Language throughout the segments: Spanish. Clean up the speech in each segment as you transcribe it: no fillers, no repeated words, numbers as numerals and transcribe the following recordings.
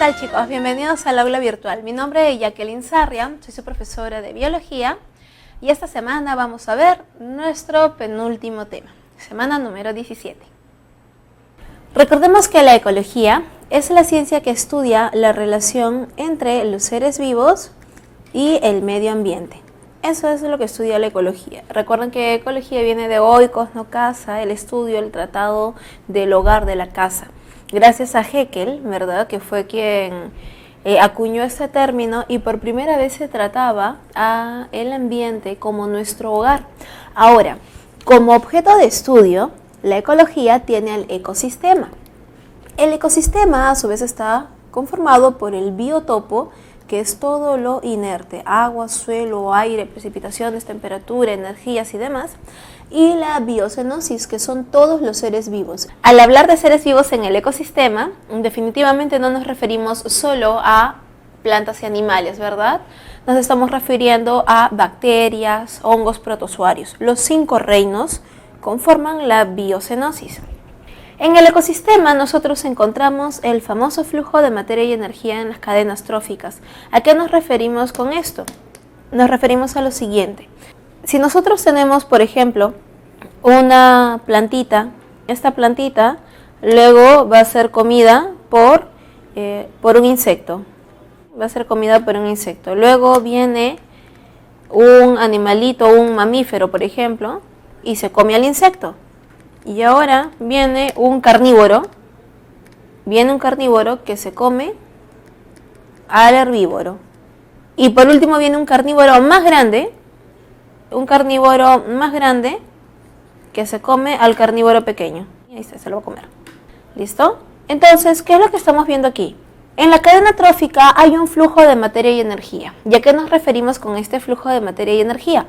tal, chicos? Bienvenidos al aula virtual. Mi nombre es Jacqueline Sarria, soy su profesora de biología y esta semana vamos a ver nuestro penúltimo tema, semana número 17. Recordemos que la ecología es la ciencia que estudia la relación entre los seres vivos y el medio ambiente. Eso es lo que estudia la ecología. Recuerden que ecología viene de oikos, no casa, el estudio, el tratado del hogar, de la casa. Gracias a Haeckel, ¿verdad?, que fue quien acuñó este término y por primera vez se trataba a el ambiente como nuestro hogar. Ahora, como objeto de estudio, la ecología tiene el ecosistema. El ecosistema a su vez está conformado por el biotopo, que es todo lo inerte, agua, suelo, aire, precipitaciones, temperatura, energías y demás, y la biocenosis, que son todos los seres vivos. Al hablar de seres vivos en el ecosistema, definitivamente no nos referimos solo a plantas y animales, ¿verdad? Nos estamos refiriendo a bacterias, hongos, protozoarios. Los 5 reinos conforman la biocenosis. En el ecosistema nosotros encontramos el famoso flujo de materia y energía en las cadenas tróficas. ¿A qué nos referimos con esto? Nos referimos a lo siguiente. Si nosotros tenemos, por ejemplo, una plantita, esta plantita luego va a ser comida por un insecto. Va a ser comida por un insecto. Luego viene un animalito, un mamífero, por ejemplo, y se come al insecto. Y ahora viene un carnívoro que se come al herbívoro. Y por último viene un carnívoro más grande que se come al carnívoro pequeño. Y ahí está, se lo va a comer. ¿Listo? Entonces, ¿qué es lo que estamos viendo aquí? En la cadena trófica hay un flujo de materia y energía. ¿Y a qué nos referimos con este flujo de materia y energía?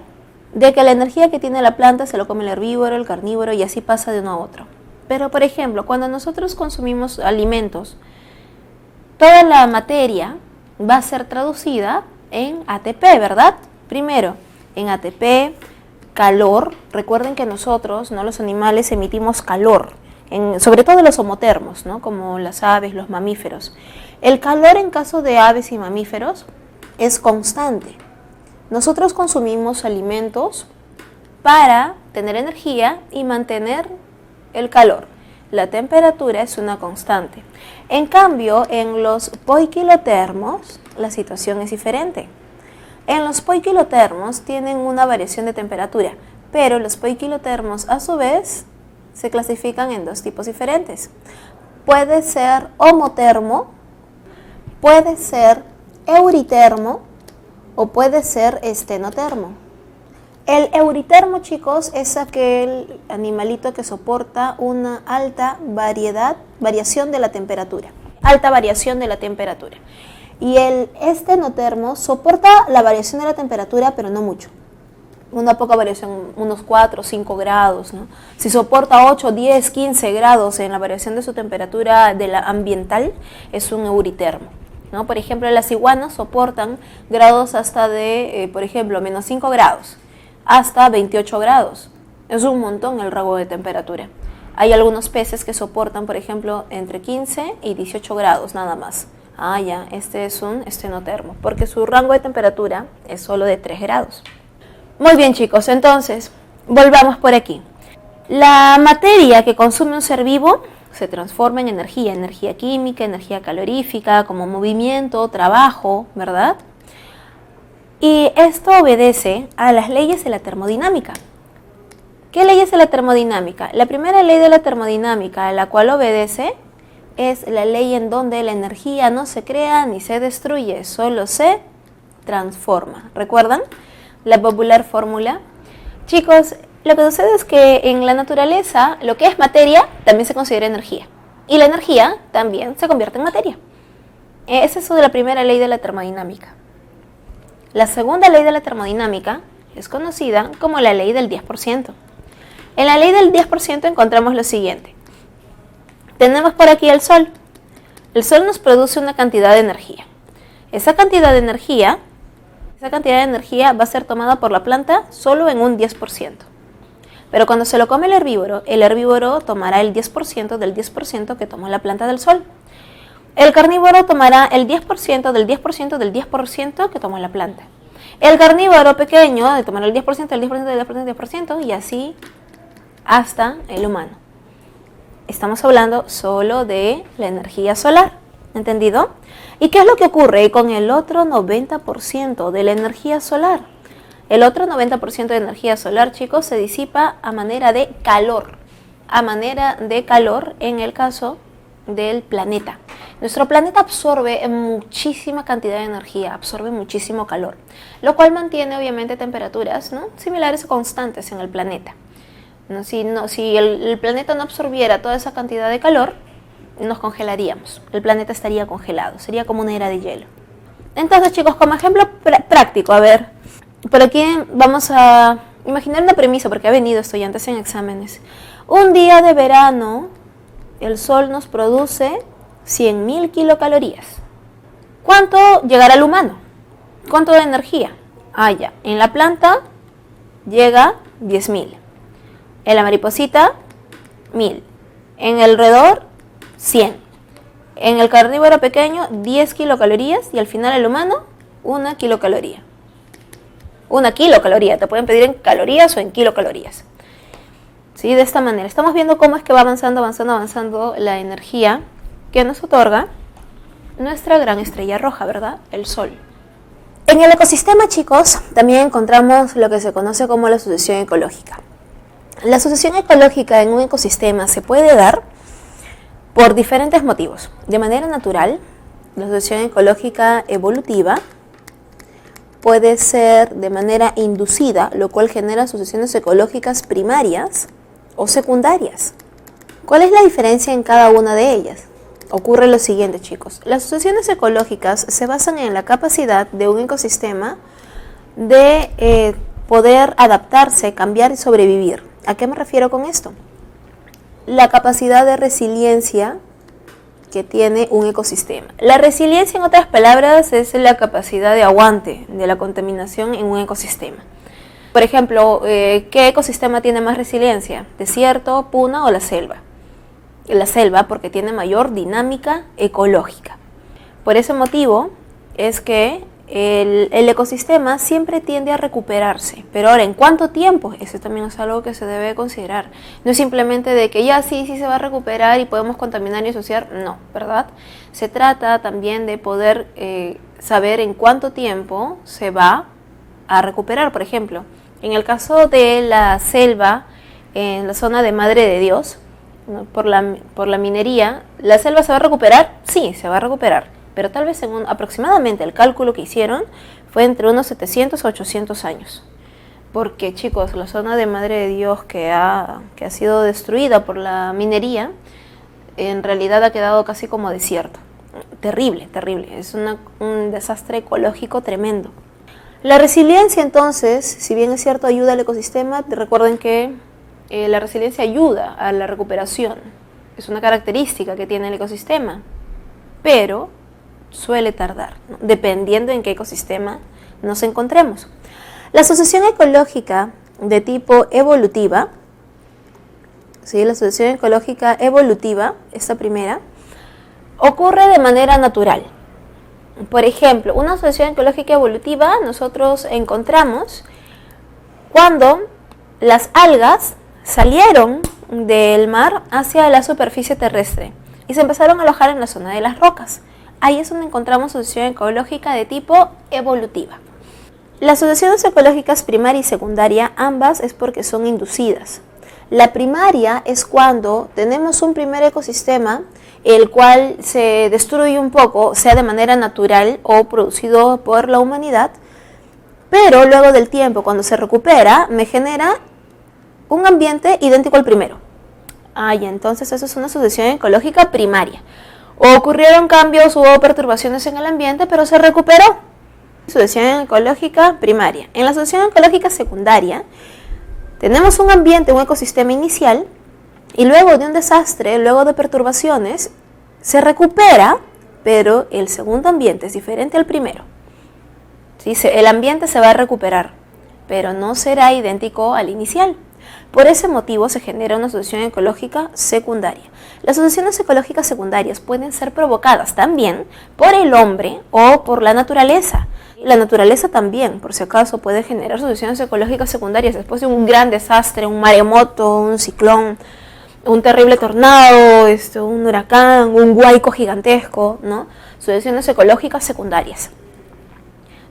De que la energía que tiene la planta se lo come el herbívoro, el carnívoro y así pasa de uno a otro. Pero, por ejemplo, cuando nosotros consumimos alimentos, toda la materia va a ser traducida en ATP, ¿verdad? Primero, en ATP, calor. Recuerden que nosotros, no los animales, emitimos calor, sobre todo los homotermos, ¿no?, como las aves, los mamíferos. El calor en caso de aves y mamíferos es constante. Nosotros consumimos alimentos para tener energía y mantener el calor. La temperatura es una constante. En cambio, en los poikilotermos la situación es diferente. En los poikilotermos tienen una variación de temperatura, pero los poikilotermos a su vez se clasifican en 2 tipos diferentes. Puede ser homotermo, puede ser euritermo, o puede ser estenotermo. El euritermo, chicos, es aquel animalito que soporta una alta variación de la temperatura. Alta variación de la temperatura. Y el estenotermo soporta la variación de la temperatura, pero no mucho. Una poca variación, unos 4 o 5 grados, ¿no? Si soporta 8, 10, 15 grados en la variación de su temperatura de la ambiental, es un euritermo, ¿no? Por ejemplo, las iguanas soportan grados hasta de, por ejemplo, menos 5 grados, hasta 28 grados. Es un montón el rango de temperatura. Hay algunos peces que soportan, por ejemplo, entre 15 y 18 grados nada más. Ah, ya, este es un estenotermo, porque su rango de temperatura es solo de 3 grados. Muy bien, chicos, entonces, volvamos por aquí. La materia que consume un ser vivo se transforma en energía química, energía calorífica, como movimiento, trabajo, ¿verdad? Y esto obedece a las leyes de la termodinámica. ¿Qué leyes de la termodinámica? La primera ley de la termodinámica a la cual obedece es la ley en donde la energía no se crea ni se destruye, solo se transforma. ¿Recuerdan la popular fórmula? Chicos, lo que sucede es que en la naturaleza lo que es materia también se considera energía. Y la energía también se convierte en materia. Es eso de la primera ley de la termodinámica. La segunda ley de la termodinámica es conocida como la ley del 10%. En la ley del 10% encontramos lo siguiente. Tenemos por aquí el Sol. El Sol nos produce una cantidad de energía. Esa cantidad de energía va a ser tomada por la planta solo en un 10%. Pero cuando se lo come el herbívoro tomará el 10% del 10% que tomó la planta del Sol. El carnívoro tomará el 10% del 10% del 10% que tomó la planta. El carnívoro pequeño tomará el 10% del 10% del 10% del 10% y así hasta el humano. Estamos hablando solo de la energía solar, ¿entendido? ¿Y qué es lo que ocurre con el otro 90% de la energía solar? El otro 90% de energía solar, chicos, se disipa a manera de calor. A manera de calor en el caso del planeta. Nuestro planeta absorbe muchísima cantidad de energía, absorbe muchísimo calor, lo cual mantiene obviamente temperaturas, ¿no?, similares o constantes en el planeta. Si el planeta no absorbiera toda esa cantidad de calor, nos congelaríamos. El planeta estaría congelado, sería como una era de hielo. Entonces, chicos, como ejemplo práctico, a ver, por aquí vamos a imaginar una premisa, porque ha venido estudiantes en exámenes. Un día de verano, el sol nos produce 100.000 kilocalorías. ¿Cuánto llegará al humano? ¿Cuánto de energía? Ya, en la planta llega 10.000. En la mariposita, 1.000. En el roedor, 100. En el carnívoro pequeño, 10 kilocalorías. Y al final el humano, 1 kilocaloría. 1 kilocaloría, te pueden pedir en calorías o en kilocalorías. ¿Sí? De esta manera, estamos viendo cómo es que va avanzando la energía que nos otorga nuestra gran estrella roja, ¿verdad? El Sol. En el ecosistema, chicos, también encontramos lo que se conoce como la sucesión ecológica. La sucesión ecológica en un ecosistema se puede dar por diferentes motivos. De manera natural, la sucesión ecológica evolutiva puede ser de manera inducida, lo cual genera sucesiones ecológicas primarias o secundarias. ¿Cuál es la diferencia en cada una de ellas? Ocurre lo siguiente, chicos. Las sucesiones ecológicas se basan en la capacidad de un ecosistema de poder adaptarse, cambiar y sobrevivir. ¿A qué me refiero con esto? La capacidad de resiliencia que tiene un ecosistema. La resiliencia, en otras palabras, es la capacidad de aguante de la contaminación en un ecosistema. Por ejemplo, ¿qué ecosistema tiene más resiliencia? ¿Desierto, puna o la selva? La selva, porque tiene mayor dinámica ecológica. Por ese motivo es que el ecosistema siempre tiende a recuperarse. Pero ahora, ¿en cuánto tiempo? Eso también es algo que se debe considerar. No es simplemente de que ya sí se va a recuperar y podemos contaminar y ensuciar. No, ¿verdad? Se trata también de poder saber en cuánto tiempo se va a recuperar. Por ejemplo, en el caso de la selva, en la zona de Madre de Dios, ¿no?, por la minería, ¿la selva se va a recuperar? Sí, se va a recuperar. Pero tal vez según aproximadamente el cálculo que hicieron fue entre unos 700 a 800 años. Porque, chicos, la zona de Madre de Dios que ha sido destruida por la minería, en realidad ha quedado casi como desierto. Terrible, terrible. Es un desastre ecológico tremendo. La resiliencia, entonces, si bien es cierto, ayuda al ecosistema, recuerden que la resiliencia ayuda a la recuperación. Es una característica que tiene el ecosistema. Pero suele tardar, ¿no?, dependiendo en qué ecosistema nos encontremos. La sucesión ecológica de tipo evolutiva, ¿sí?, la sucesión ecológica evolutiva, esta primera, ocurre de manera natural. Por ejemplo, una sucesión ecológica evolutiva nosotros encontramos cuando las algas salieron del mar hacia la superficie terrestre y se empezaron a alojar en la zona de las rocas. Ahí es donde encontramos sucesión ecológica de tipo evolutiva. Las sucesiones ecológicas primaria y secundaria, ambas es porque son inducidas. La primaria es cuando tenemos un primer ecosistema, el cual se destruye un poco, sea de manera natural o producido por la humanidad, pero luego del tiempo, cuando se recupera, me genera un ambiente idéntico al primero. Y entonces eso es una sucesión ecológica primaria. Ocurrieron cambios, hubo perturbaciones en el ambiente, pero se recuperó. Sucesión ecológica primaria. En la sucesión ecológica secundaria, tenemos un ambiente, un ecosistema inicial, y luego de un desastre, luego de perturbaciones, se recupera, pero el segundo ambiente es diferente al primero. ¿Sí? El ambiente se va a recuperar, pero no será idéntico al inicial. Por ese motivo se genera una asociación ecológica secundaria. Las asociaciones ecológicas secundarias pueden ser provocadas también por el hombre o por la naturaleza. La naturaleza también, por si acaso, puede generar asociaciones ecológicas secundarias después de un gran desastre, un maremoto, un ciclón, un terrible tornado, un huracán, un huaico gigantesco, ¿no? Asociaciones ecológicas secundarias.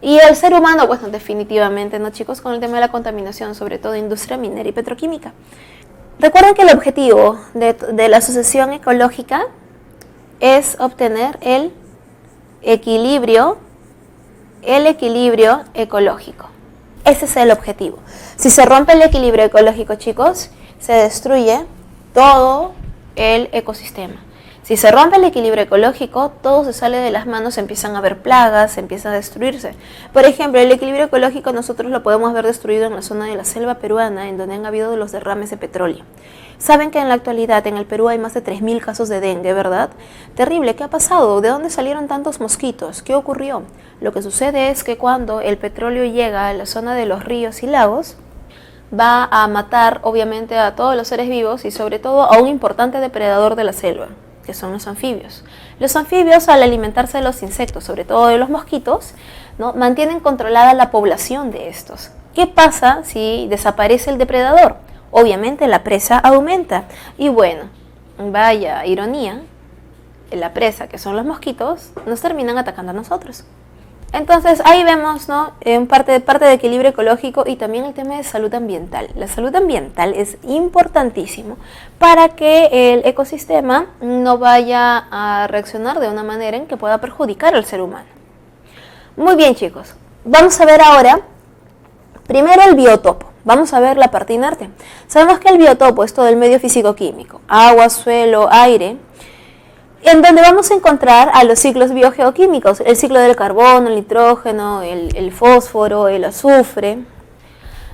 Y el ser humano, pues definitivamente, ¿no, chicos? Con el tema de la contaminación, sobre todo industria minera y petroquímica. Recuerden que el objetivo de la asociación ecológica es obtener el equilibrio ecológico. Ese es el objetivo. Si se rompe el equilibrio ecológico, chicos, se destruye todo el ecosistema. Si se rompe el equilibrio ecológico, todo se sale de las manos, empiezan a haber plagas, empieza a destruirse. Por ejemplo, el equilibrio ecológico nosotros lo podemos ver destruido en la zona de la selva peruana, en donde han habido los derrames de petróleo. Saben que en la actualidad en el Perú hay más de 3.000 casos de dengue, ¿verdad? Terrible, ¿qué ha pasado? ¿De dónde salieron tantos mosquitos? ¿Qué ocurrió? Lo que sucede es que cuando el petróleo llega a la zona de los ríos y lagos, va a matar obviamente a todos los seres vivos y sobre todo a un importante depredador de la selva, que son los anfibios. Los anfibios, al alimentarse de los insectos, sobre todo de los mosquitos, ¿no?, mantienen controlada la población de estos. ¿Qué pasa si desaparece el depredador? Obviamente la presa aumenta. Y bueno, vaya ironía, la presa, que son los mosquitos, nos terminan atacando a nosotros. Entonces ahí vemos, ¿no?, parte de equilibrio ecológico y también el tema de salud ambiental. La salud ambiental es importantísimo para que el ecosistema no vaya a reaccionar de una manera en que pueda perjudicar al ser humano. Muy bien, chicos, vamos a ver ahora primero el biotopo. Vamos a ver la parte inerte. Sabemos que el biotopo es todo el medio físico-químico, agua, suelo, aire, en donde vamos a encontrar a los ciclos biogeoquímicos, el ciclo del carbono, el nitrógeno, el fósforo, el azufre.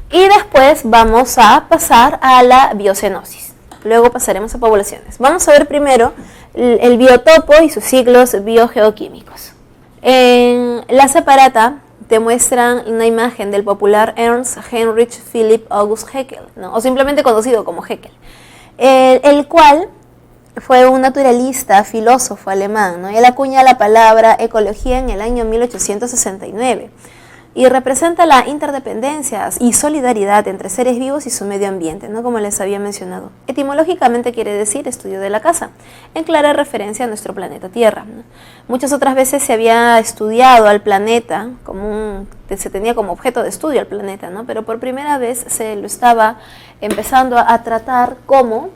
Y después vamos a pasar a la biocenosis. Luego pasaremos a poblaciones. Vamos a ver primero el biotopo y sus ciclos biogeoquímicos. En la separata te muestran una imagen del popular Ernst Heinrich Philipp August Haeckel, ¿no?, o simplemente conocido como Haeckel, el cual fue un naturalista, filósofo alemán, ¿no? Él acuña la palabra ecología en el año 1869 y representa la interdependencia y solidaridad entre seres vivos y su medio ambiente, ¿no?, como les había mencionado. Etimológicamente quiere decir estudio de la casa, en clara referencia a nuestro planeta Tierra, ¿no? Muchas otras veces se había estudiado al planeta, se tenía como objeto de estudio al planeta, ¿no?, pero por primera vez se lo estaba empezando a tratar como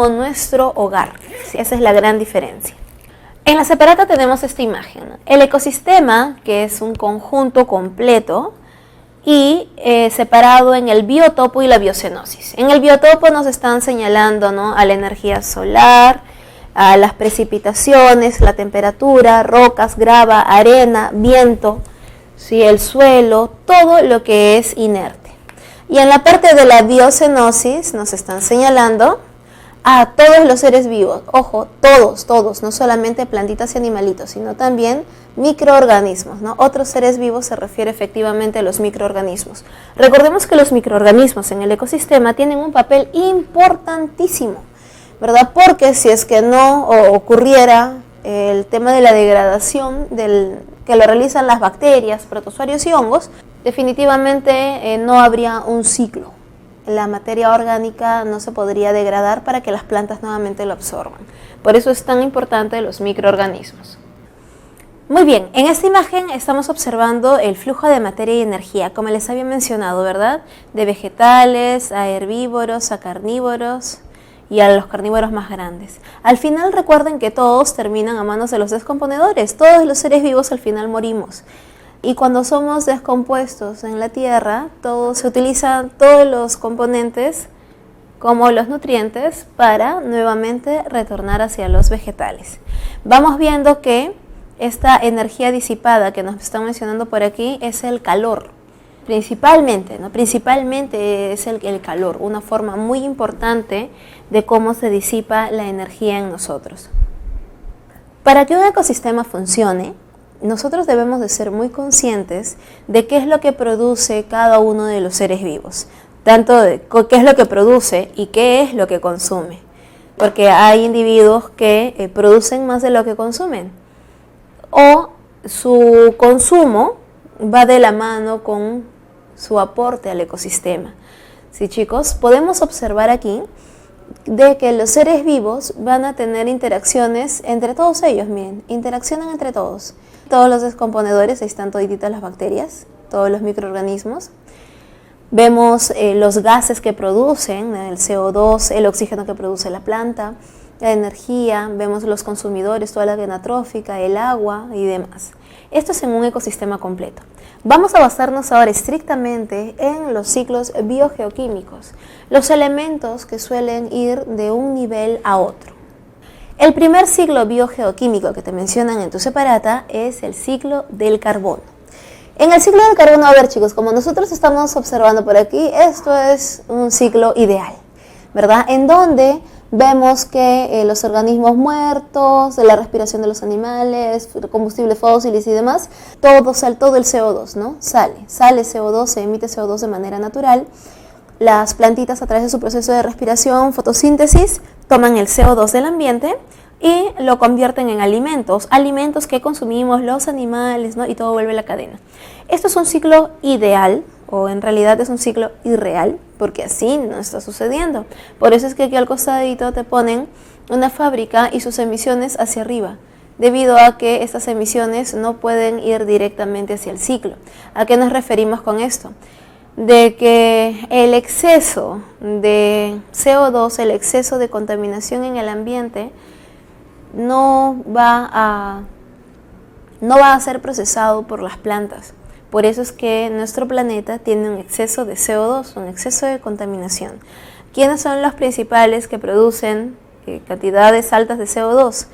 nuestro hogar. ¿Sí? Esa es la gran diferencia. En la separata tenemos esta imagen, ¿no?, el ecosistema, que es un conjunto completo, y separado en el biotopo y la biocenosis. En el biotopo nos están señalando, ¿no?, a la energía solar, a las precipitaciones, la temperatura, rocas, grava, arena, viento, ¿sí?, el suelo, todo lo que es inerte. Y en la parte de la biocenosis nos están señalando a todos los seres vivos, ojo, todos, no solamente plantitas y animalitos, sino también microorganismos, ¿no? Otros seres vivos se refiere efectivamente a los microorganismos. Recordemos que los microorganismos en el ecosistema tienen un papel importantísimo, ¿verdad? Porque si es que no ocurriera el tema de la degradación que lo realizan las bacterias, protozoarios y hongos, definitivamente no habría un ciclo. La materia orgánica no se podría degradar para que las plantas nuevamente lo absorban. Por eso es tan importante los microorganismos. Muy bien, en esta imagen estamos observando el flujo de materia y energía, como les había mencionado, ¿verdad? De vegetales a herbívoros, a carnívoros y a los carnívoros más grandes. Al final recuerden que todos terminan a manos de los descomponedores, todos los seres vivos al final morimos. Y cuando somos descompuestos en la tierra, se utilizan todos los componentes como los nutrientes para nuevamente retornar hacia los vegetales. Vamos viendo que esta energía disipada que nos están mencionando por aquí es el calor, principalmente, ¿no? Principalmente es el calor, una forma muy importante de cómo se disipa la energía en nosotros. Para que un ecosistema funcione, nosotros debemos de ser muy conscientes de qué es lo que produce cada uno de los seres vivos. tanto de qué es lo que produce y qué es lo que consume. Porque hay individuos que producen más de lo que consumen, o su consumo va de la mano con su aporte al ecosistema. Sí, chicos, podemos observar aquí de que los seres vivos van a tener interacciones entre todos ellos, miren, interaccionan entre todos. Todos los descomponedores, ahí están todititas las bacterias, todos los microorganismos. Vemos los gases que producen, el CO2, el oxígeno que produce la planta, la energía, vemos los consumidores, toda la cadena trófica, el agua y demás. Esto es en un ecosistema completo. Vamos a basarnos ahora estrictamente en los ciclos biogeoquímicos, los elementos que suelen ir de un nivel a otro. El primer ciclo biogeoquímico que te mencionan en tu separata es el ciclo del carbono. En el ciclo del carbono, a ver chicos, como nosotros estamos observando por aquí, esto es un ciclo ideal, ¿verdad? En donde vemos que los organismos muertos, la respiración de los animales, combustibles fósiles y demás, todo el CO2, ¿no? Sale CO2, se emite CO2 de manera natural. Las plantitas a través de su proceso de respiración, fotosíntesis, toman el CO2 del ambiente y lo convierten en alimentos que consumimos los animales, ¿no? Y todo vuelve a la cadena. Esto es un ciclo ideal, o en realidad es un ciclo irreal, porque así no está sucediendo. Por eso es que aquí al costadito te ponen una fábrica y sus emisiones hacia arriba, debido a que estas emisiones no pueden ir directamente hacia el ciclo. ¿A qué nos referimos con esto? De que el exceso de CO2, el exceso de contaminación en el ambiente, no va a ser procesado por las plantas. Por eso es que nuestro planeta tiene un exceso de CO2, un exceso de contaminación. ¿Quiénes son los principales que producen cantidades altas de CO2?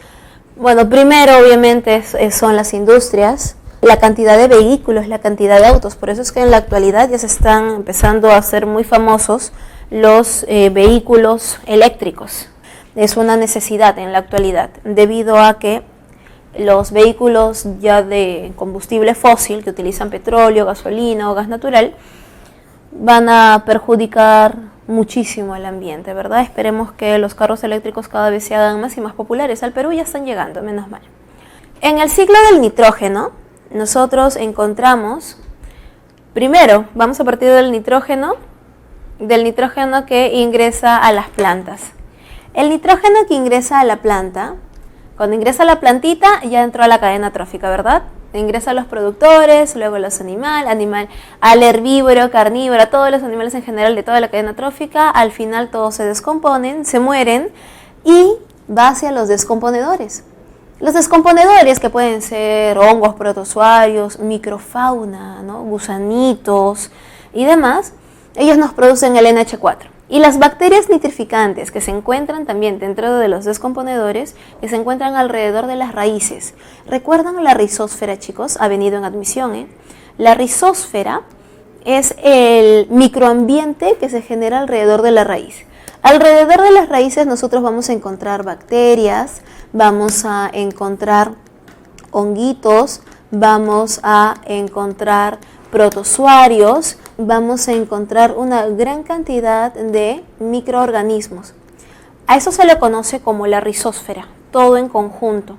Bueno, primero obviamente son las industrias, la cantidad de vehículos, la cantidad de autos. Por eso es que en la actualidad ya se están empezando a hacer muy famosos los vehículos eléctricos. Es una necesidad en la actualidad, debido a que los vehículos ya de combustible fósil, que utilizan petróleo, gasolina o gas natural, van a perjudicar muchísimo al ambiente, ¿verdad? Esperemos que los carros eléctricos cada vez se hagan más y más populares. Al Perú ya están llegando, menos mal. En el ciclo del nitrógeno, nosotros encontramos, primero, vamos a partir del nitrógeno que ingresa a las plantas. El nitrógeno que ingresa a la planta, cuando ingresa a la plantita, ya entró a la cadena trófica, ¿verdad? Ingresa a los productores, luego a los al herbívoro, carnívoro, a todos los animales en general de toda la cadena trófica. Al final todos se descomponen, se mueren y va hacia los descomponedores. Los descomponedores, que pueden ser hongos, protozoarios, microfauna, ¿no? Gusanitos y demás, ellos nos producen el NH4. Y las bacterias nitrificantes que se encuentran también dentro de los descomponedores, que se encuentran alrededor de las raíces. ¿Recuerdan la rizósfera, chicos? Ha venido en admisión, ¿eh? La rizósfera es el microambiente que se genera alrededor de la raíz. Alrededor de las raíces nosotros vamos a encontrar bacterias, vamos a encontrar honguitos, vamos a encontrar protozoarios, vamos a encontrar una gran cantidad de microorganismos. A eso se le conoce como la rizósfera, todo en conjunto.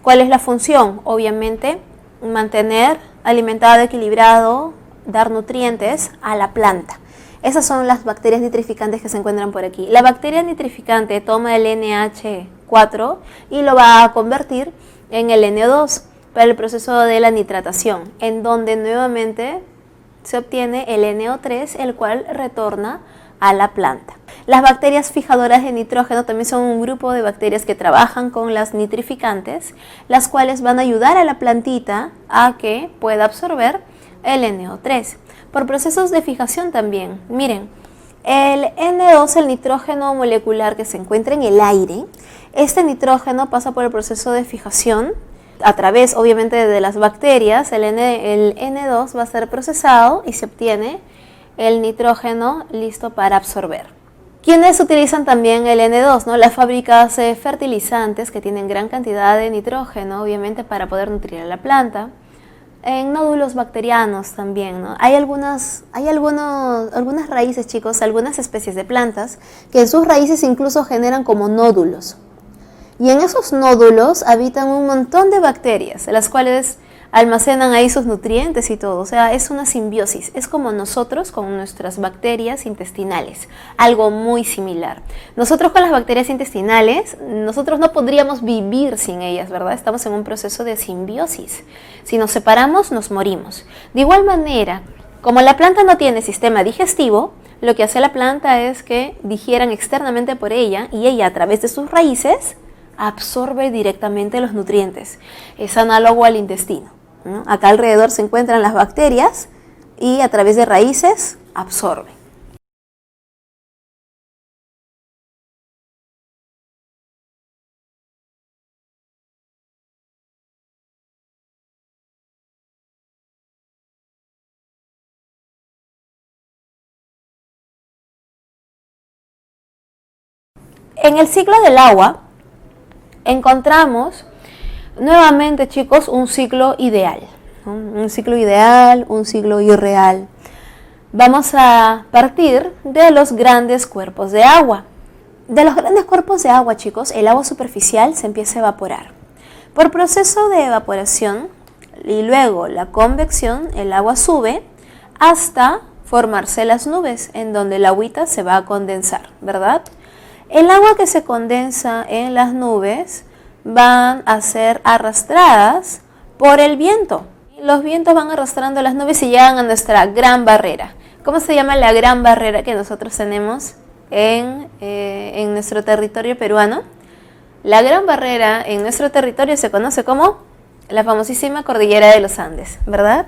¿Cuál es la función? Obviamente, mantener alimentado, equilibrado, dar nutrientes a la planta. Esas son las bacterias nitrificantes que se encuentran por aquí. La bacteria nitrificante toma el NH4 y lo va a convertir en el NO2 para el proceso de la nitratación, en donde nuevamente se obtiene el NO3, el cual retorna a la planta. Las bacterias fijadoras de nitrógeno también son un grupo de bacterias que trabajan con las nitrificantes, las cuales van a ayudar a la plantita a que pueda absorber el NO3. Por procesos de fijación también, miren, el N2, el nitrógeno molecular que se encuentra en el aire, este nitrógeno pasa por el proceso de fijación a través, obviamente, de las bacterias. El N2 va a ser procesado y se obtiene el nitrógeno listo para absorber. ¿Quiénes utilizan también el N2? ¿No? Las fábricas fertilizantes que tienen gran cantidad de nitrógeno, obviamente, para poder nutrir a la planta. en nódulos bacterianos también, ¿no? Hay algunas raíces, chicos, algunas especies de plantas que en sus raíces incluso generan como nódulos. Y en esos nódulos habitan un montón de bacterias, las cuales almacenan ahí sus nutrientes y todo. O sea, es una simbiosis. Es como nosotros con nuestras bacterias intestinales. Algo muy similar. Nosotros con las bacterias intestinales, nosotros no podríamos vivir sin ellas, ¿verdad? Estamos en un proceso de simbiosis. Si nos separamos, nos morimos. De igual manera, como la planta no tiene sistema digestivo, lo que hace la planta es que digieran externamente por ella y ella a través de sus raíces absorbe directamente los nutrientes. Es análogo al intestino, ¿no? Acá alrededor se encuentran las bacterias y a través de raíces absorbe. En el ciclo del agua encontramos nuevamente, chicos, un ciclo ideal, ¿no? Un ciclo ideal, un ciclo irreal. Vamos a partir de los grandes cuerpos de agua. De los grandes cuerpos de agua, chicos, el agua superficial se empieza a evaporar. Por proceso de evaporación y luego la convección, el agua sube hasta formarse las nubes, en donde el agüita se va a condensar, ¿verdad? El agua que se condensa en las nubes van a ser arrastradas por el viento. Los vientos van arrastrando las nubes y llegan a nuestra gran barrera. ¿Cómo se llama la gran barrera que nosotros tenemos en nuestro territorio peruano? La gran barrera en nuestro territorio se conoce como la famosísima Cordillera de los Andes, ¿verdad?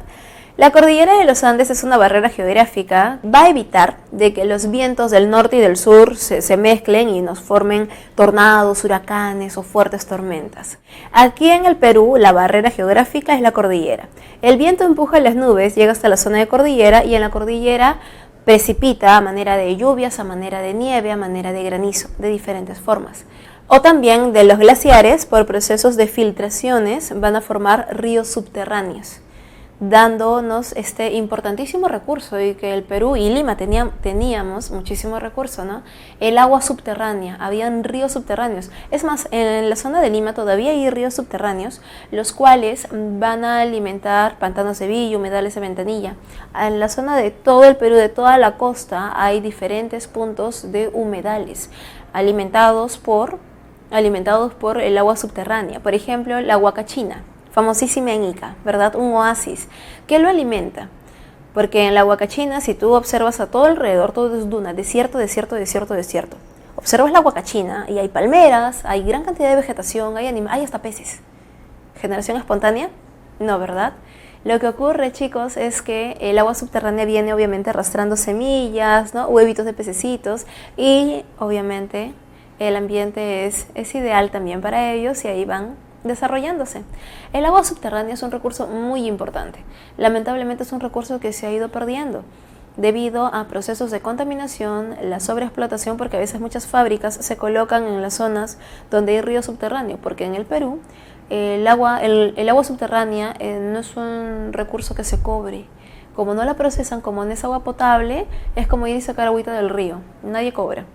La Cordillera de los Andes es una barrera geográfica, va a evitar de que los vientos del norte y del sur se mezclen y nos formen tornados, huracanes o fuertes tormentas. Aquí en el Perú, la barrera geográfica es la cordillera. El viento empuja las nubes, llega hasta la zona de cordillera y en la cordillera precipita a manera de lluvias, a manera de nieve, a manera de granizo, de diferentes formas. O también de los glaciares, por procesos de filtraciones, van a formar ríos subterráneos, dándonos este importantísimo recurso, y que el Perú y Lima teníamos muchísimo recurso, ¿no? El agua subterránea, habían ríos subterráneos. Es más, en la zona de Lima todavía hay ríos subterráneos, los cuales van a alimentar pantanos de Villa, humedales de Ventanilla. En la zona de todo el Perú, de toda la costa, hay diferentes puntos de humedales alimentados por el agua subterránea. Por ejemplo, la Huacachina, famosísima en Ica, ¿verdad? Un oasis. ¿Qué lo alimenta? Porque en la Huacachina, si tú observas a todo alrededor, todo es duna, desierto, desierto, desierto, desierto. Observas la Huacachina y hay palmeras, hay gran cantidad de vegetación, hay hasta peces. ¿Generación espontánea? No, ¿verdad? Lo que ocurre, chicos, es que el agua subterránea viene obviamente arrastrando semillas, ¿no? Huevitos de pececitos, y obviamente el ambiente es ideal también para ellos y ahí van desarrollándose. El agua subterránea es un recurso muy importante. Lamentablemente es un recurso que se ha ido perdiendo debido a procesos de contaminación, la sobreexplotación, porque a veces muchas fábricas se colocan en las zonas donde hay río subterráneo, porque en el Perú el agua subterránea no es un recurso que se cobre. Como no la procesan, como no es agua potable, es como ir y sacar agüita del río, nadie cobra.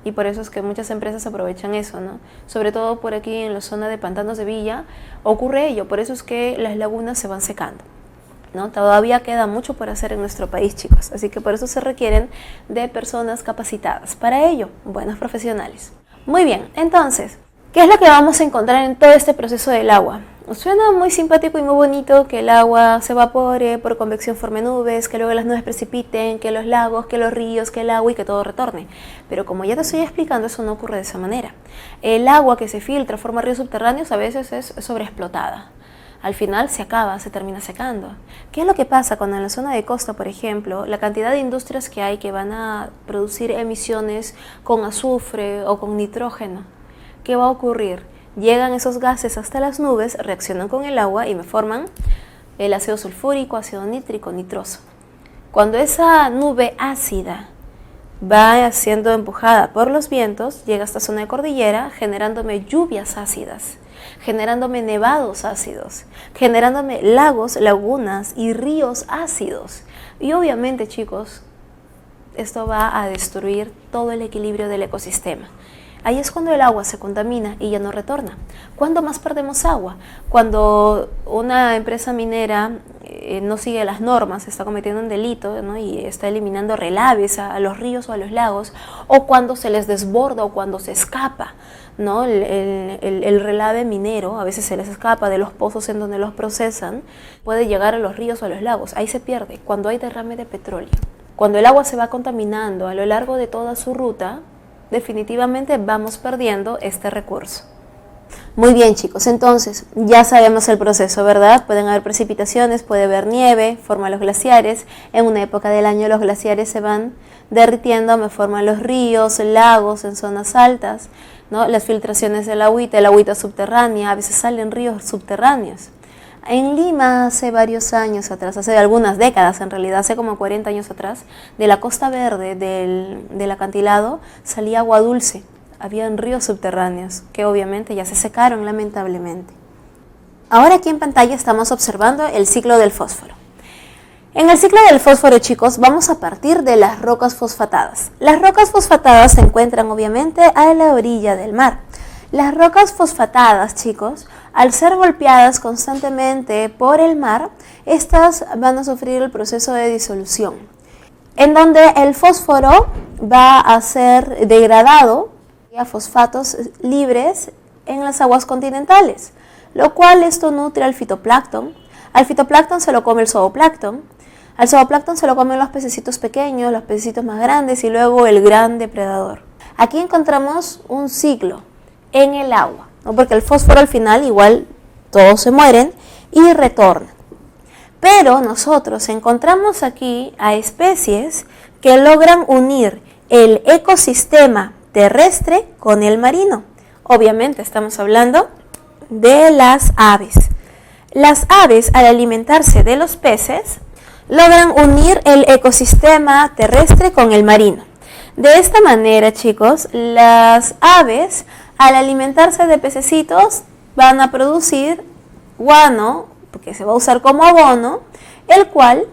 Y por eso es que muchas empresas aprovechan eso, ¿no? Sobre todo por aquí en la zona de pantanos de Villa ocurre ello, por eso es que las lagunas se van secando, ¿no? Todavía queda mucho por hacer en nuestro país, chicos, así que por eso se requieren de personas capacitadas. Para ello, buenos profesionales. Muy bien, entonces, ¿qué es lo que vamos a encontrar en todo este proceso del agua? Suena muy simpático y muy bonito que el agua se evapore, por convección forme nubes, que luego las nubes precipiten, que los lagos, que los ríos, que el agua y que todo retorne. Pero como ya te estoy explicando, eso no ocurre de esa manera. El agua que se filtra, forma ríos subterráneos, a veces es sobreexplotada. Al final se acaba, se termina secando. ¿Qué es lo que pasa cuando en la zona de costa, por ejemplo, la cantidad de industrias que hay que van a producir emisiones con azufre o con nitrógeno? ¿Qué va a ocurrir? Llegan esos gases hasta las nubes, reaccionan con el agua y me forman el ácido sulfúrico, ácido nítrico, nitroso. Cuando esa nube ácida va siendo empujada por los vientos, llega a esta zona de cordillera, generándome lluvias ácidas, generándome nevados ácidos, generándome lagos, lagunas y ríos ácidos. Y obviamente, chicos, esto va a destruir todo el equilibrio del ecosistema. Ahí es cuando el agua se contamina y ya no retorna. ¿Cuándo más perdemos agua? Cuando una empresa minera no sigue las normas, está cometiendo un delito, ¿no? Y está eliminando relaves a los ríos o a los lagos, o cuando se les desborda o cuando se escapa, ¿no? El relave minero, a veces se les escapa de los pozos en donde los procesan, puede llegar a los ríos o a los lagos. Ahí se pierde, cuando hay derrame de petróleo. Cuando el agua se va contaminando a lo largo de toda su ruta, definitivamente vamos perdiendo este recurso. Muy bien, chicos, entonces ya sabemos el proceso, ¿verdad? Pueden haber precipitaciones, puede haber nieve, forman los glaciares. En una época del año los glaciares se van derritiendo, me forman los ríos, lagos en zonas altas, ¿no? Las filtraciones del agüita, el agüita subterránea, a veces salen ríos subterráneos. En Lima hace varios años atrás, hace algunas décadas en realidad, hace como 40 años atrás, de la costa verde del acantilado salía agua dulce. Habían ríos subterráneos que obviamente ya se secaron lamentablemente. Ahora aquí en pantalla estamos observando el ciclo del fósforo. En el ciclo del fósforo, chicos, vamos a partir de las rocas fosfatadas. Las rocas fosfatadas se encuentran obviamente a la orilla del mar. Las rocas fosfatadas, chicos, al ser golpeadas constantemente por el mar, estas van a sufrir el proceso de disolución, en donde el fósforo va a ser degradado a fosfatos libres en las aguas continentales, lo cual esto nutre al fitoplancton. Al fitoplancton se lo come el zooplancton, al zooplancton se lo comen los pececitos pequeños, los pececitos más grandes y luego el gran depredador. Aquí encontramos un ciclo en el agua, ¿no? Porque el fósforo al final igual todos se mueren y retornan. Pero nosotros encontramos aquí a especies que logran unir el ecosistema terrestre con el marino. Obviamente estamos hablando de las aves. Las aves, al alimentarse de los peces, logran unir el ecosistema terrestre con el marino. De esta manera, chicos, las aves, al alimentarse de pececitos, van a producir guano, porque se va a usar como abono, el cual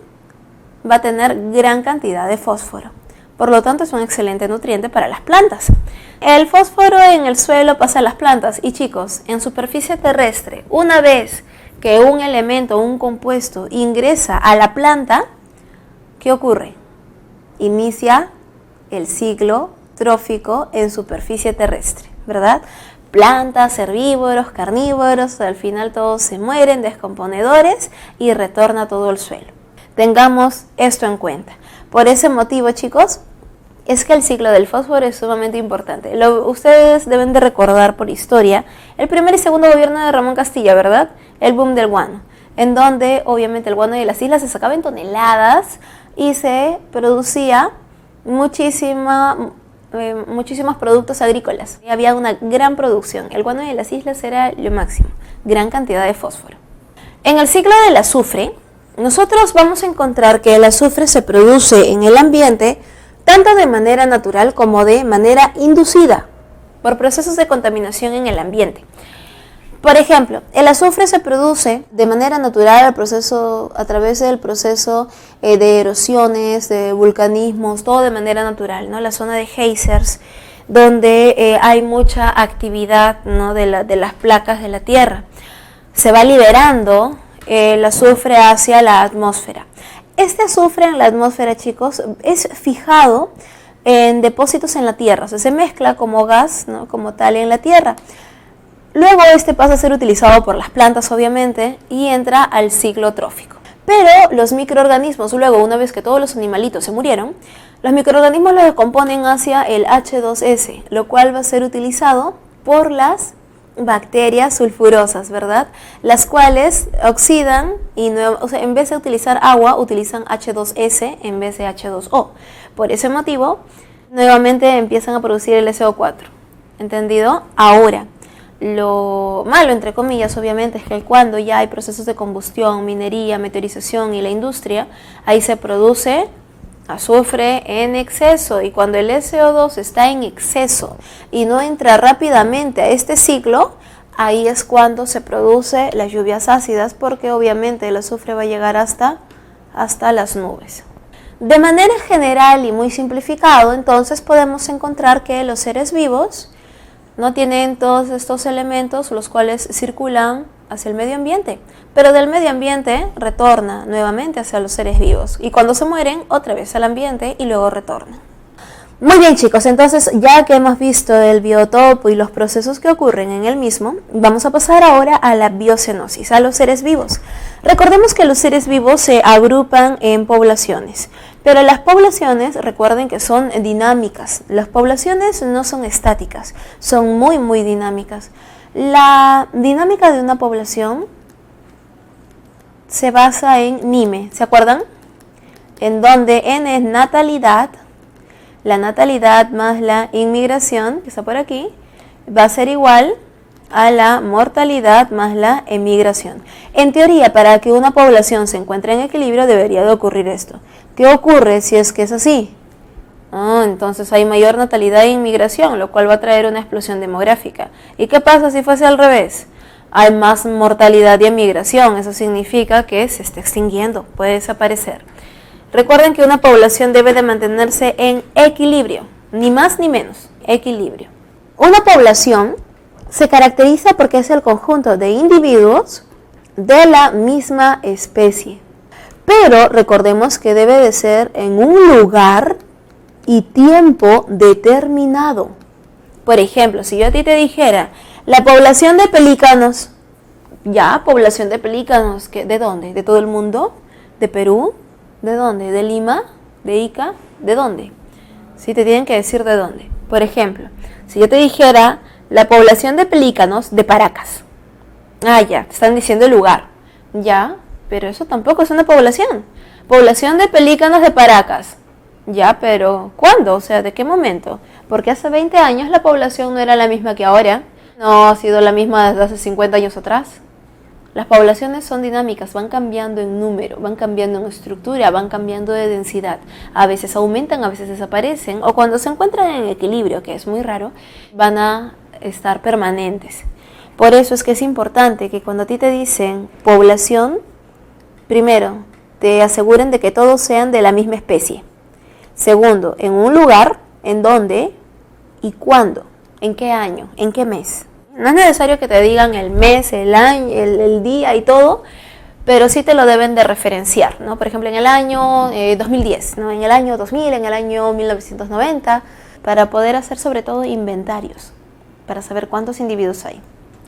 va a tener gran cantidad de fósforo. Por lo tanto, es un excelente nutriente para las plantas. El fósforo en el suelo pasa a las plantas y, chicos, en superficie terrestre, una vez que un elemento, un compuesto ingresa a la planta, ¿qué ocurre? Inicia el ciclo trófico en superficie terrestre, ¿verdad? Plantas, herbívoros, carnívoros, al final todos se mueren, descomponedores, y retorna todo el suelo. Tengamos esto en cuenta. Por ese motivo, chicos, es que el ciclo del fósforo es sumamente importante. Ustedes deben de recordar por historia el primer y segundo gobierno de Ramón Castilla, ¿verdad? El boom del guano, en donde obviamente el guano de las islas se sacaba en toneladas y se producía muchísimos productos agrícolas. Y había una gran producción. El guano de las islas era lo máximo, gran cantidad de fósforo. En el ciclo del azufre, nosotros vamos a encontrar que el azufre se produce en el ambiente tanto de manera natural como de manera inducida por procesos de contaminación en el ambiente. Por ejemplo, el azufre se produce de manera natural a través del proceso de erosiones, de vulcanismos, todo de manera natural, ¿no? La zona de geysers, donde hay mucha actividad, ¿no? de las placas de la Tierra. Se va liberando el azufre hacia la atmósfera. Este azufre en la atmósfera, chicos, es fijado en depósitos en la Tierra, o sea, se mezcla como gas, ¿no? Como tal en la Tierra. Luego este pasa a ser utilizado por las plantas, obviamente, y entra al ciclo trófico. Pero los microorganismos, luego, una vez que todos los animalitos se murieron, los microorganismos lo descomponen hacia el H2S, lo cual va a ser utilizado por las bacterias sulfurosas, ¿verdad? Las cuales oxidan y en vez de utilizar agua, utilizan H2S en vez de H2O. Por ese motivo, nuevamente empiezan a producir el SO4. ¿Entendido? Ahora, lo malo, entre comillas, obviamente, es que cuando ya hay procesos de combustión, minería, meteorización y la industria, ahí se produce azufre en exceso, y cuando el SO2 está en exceso y no entra rápidamente a este ciclo, ahí es cuando se produce las lluvias ácidas, porque obviamente el azufre va a llegar hasta las nubes. De manera general y muy simplificado, entonces podemos encontrar que los seres vivos no tienen todos estos elementos los cuales circulan hacia el medio ambiente, pero del medio ambiente retorna nuevamente hacia los seres vivos, y cuando se mueren otra vez al ambiente y luego retorna. Muy bien, chicos, entonces ya que hemos visto el biotopo y los procesos que ocurren en el mismo, vamos a pasar ahora a la biocenosis, a los seres vivos. Recordemos que los seres vivos se agrupan en poblaciones, pero las poblaciones, recuerden que son dinámicas. Las poblaciones no son estáticas, son muy dinámicas. La dinámica de una población se basa en NIME, ¿se acuerdan? En donde N es natalidad, la natalidad más la inmigración, que está por aquí, va a ser igual a la mortalidad más la emigración. En teoría, para que una población se encuentre en equilibrio, debería de ocurrir esto. ¿Qué ocurre si es que es así? Entonces hay mayor natalidad e inmigración, lo cual va a traer una explosión demográfica. ¿Y qué pasa si fuese al revés? Hay más mortalidad y emigración, eso significa que se está extinguiendo, puede desaparecer. Recuerden que una población debe de mantenerse en equilibrio, ni más ni menos, equilibrio. Una población se caracteriza porque es el conjunto de individuos de la misma especie. Pero recordemos que debe de ser en un lugar y tiempo determinado. Por ejemplo, si yo a ti te dijera, la población de pelícanos, ya, población de pelícanos, ¿de dónde? ¿De todo el mundo? ¿De Perú? ¿De dónde? ¿De Lima? ¿De Ica? ¿De dónde? Sí, te tienen que decir de dónde. Por ejemplo, si yo te dijera la población de pelícanos de Paracas. Ya, te están diciendo el lugar. Ya, pero eso tampoco es una población. Población de pelícanos de Paracas. Ya, pero ¿cuándo? O sea, ¿de qué momento? Porque hace 20 años la población no era la misma que ahora. No ha sido la misma desde hace 50 años atrás. Las poblaciones son dinámicas, van cambiando en número, van cambiando en estructura, van cambiando de densidad. A veces aumentan, a veces desaparecen, o cuando se encuentran en equilibrio, que es muy raro, van a estar permanentes. Por eso es que es importante que cuando a ti te dicen población, primero, te aseguren de que todos sean de la misma especie. Segundo, en un lugar, en dónde y cuándo, en qué año, en qué mes. No es necesario que te digan el mes, el año, el día y todo, pero sí te lo deben de referenciar, ¿no? Por ejemplo, en el año 2010, ¿no? En el año 2000, en el año 1990, para poder hacer sobre todo inventarios, para saber cuántos individuos hay.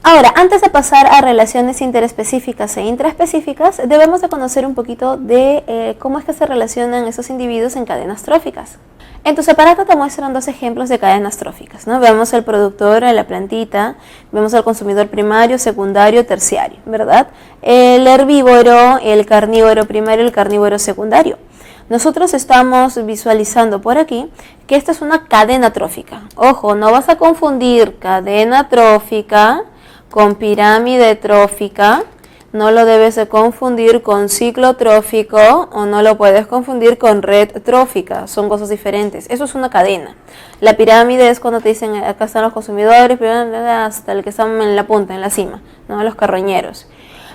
Ahora, antes de pasar a relaciones interespecíficas e intraespecíficas, debemos de conocer un poquito de cómo es que se relacionan esos individuos en cadenas tróficas. En tu aparato te muestran dos ejemplos de cadenas tróficas, ¿no? Vemos el productor, la plantita, vemos al consumidor primario, secundario, terciario, ¿verdad? El herbívoro, el carnívoro primario, el carnívoro secundario. Nosotros estamos visualizando por aquí que esta es una cadena trófica. Ojo, no vas a confundir cadena trófica con pirámide trófica. No lo debes de confundir con ciclo trófico o no lo puedes confundir con red trófica. Son cosas diferentes. Eso es una cadena. La pirámide es cuando te dicen acá están los consumidores hasta el que están en la punta, en la cima, ¿no? Los carroñeros.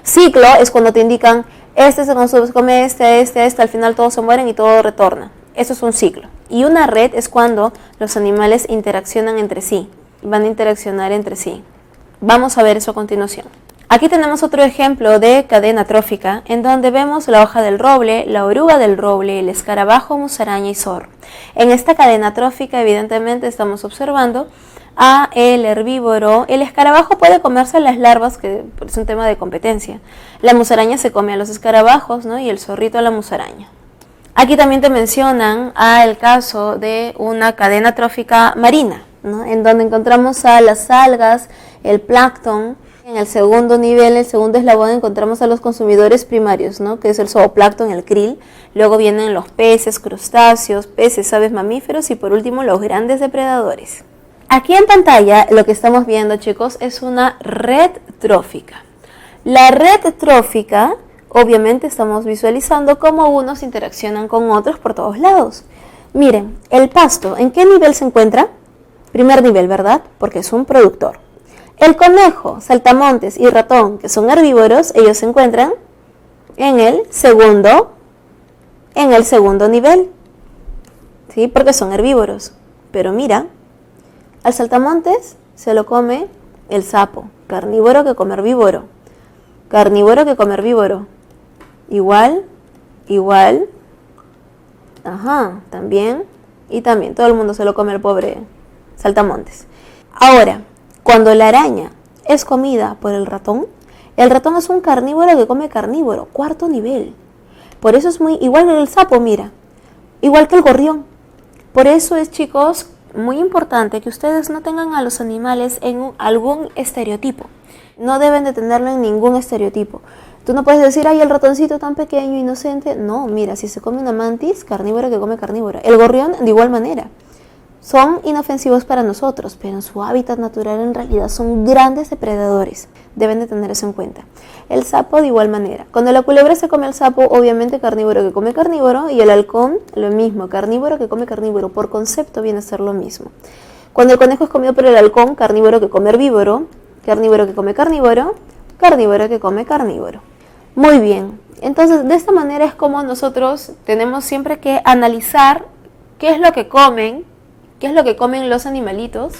Ciclo es cuando te indican este se consume, come este, al final todos se mueren y todo retorna. Eso es un ciclo. Y una red es cuando los animales interaccionan entre sí. Van a interaccionar entre sí. Vamos a ver eso a continuación. Aquí tenemos otro ejemplo de cadena trófica en donde vemos la hoja del roble, la oruga del roble, el escarabajo, musaraña y zorro. En esta cadena trófica evidentemente estamos observando a el herbívoro. El escarabajo puede comerse las larvas, que es un tema de competencia. La musaraña se come a los escarabajos, ¿no? Y el zorrito a la musaraña. Aquí también te mencionan el caso de una cadena trófica marina, ¿no? En donde encontramos a las algas, el plancton. En el segundo nivel, el segundo eslabón, encontramos a los consumidores primarios, ¿no? Que es el zooplancton, el krill. Luego vienen los peces, crustáceos, peces, aves, mamíferos y por último los grandes depredadores. Aquí en pantalla lo que estamos viendo, chicos, es una red trófica. La red trófica Obviamente estamos visualizando cómo unos interaccionan con otros por todos lados. Miren, el pasto, ¿en qué nivel se encuentra? Primer nivel, ¿verdad? Porque es un productor. El conejo, saltamontes y ratón, que son herbívoros, ellos se encuentran en el segundo nivel, ¿sí? Porque son herbívoros. Pero mira, al saltamontes se lo come el sapo, carnívoro que come herbívoro, carnívoro que come herbívoro. Igual, también, y también, todo el mundo se lo come el pobre saltamontes. Ahora, cuando la araña es comida por el ratón es un carnívoro que come carnívoro, cuarto nivel. Por eso es muy igual que el sapo, mira, igual que el gorrión. Por eso es, chicos, muy importante que ustedes no tengan a los animales en algún estereotipo. No deben de tenerlo en ningún estereotipo. Tú no puedes decir, ay, el ratoncito tan pequeño, inocente. No, mira, si se come una mantis, carnívoro que come carnívoro. El gorrión, de igual manera. Son inofensivos para nosotros, pero en su hábitat natural en realidad son grandes depredadores. Deben de tener eso en cuenta. El sapo de igual manera. Cuando la culebra se come al sapo, obviamente carnívoro que come carnívoro, y el halcón lo mismo, carnívoro que come carnívoro. Por concepto viene a ser lo mismo. Cuando el conejo es comido por el halcón, carnívoro que come herbívoro, carnívoro que come carnívoro, carnívoro que come carnívoro. Muy bien. Entonces, de esta manera es como nosotros tenemos siempre que analizar qué es lo que comen los animalitos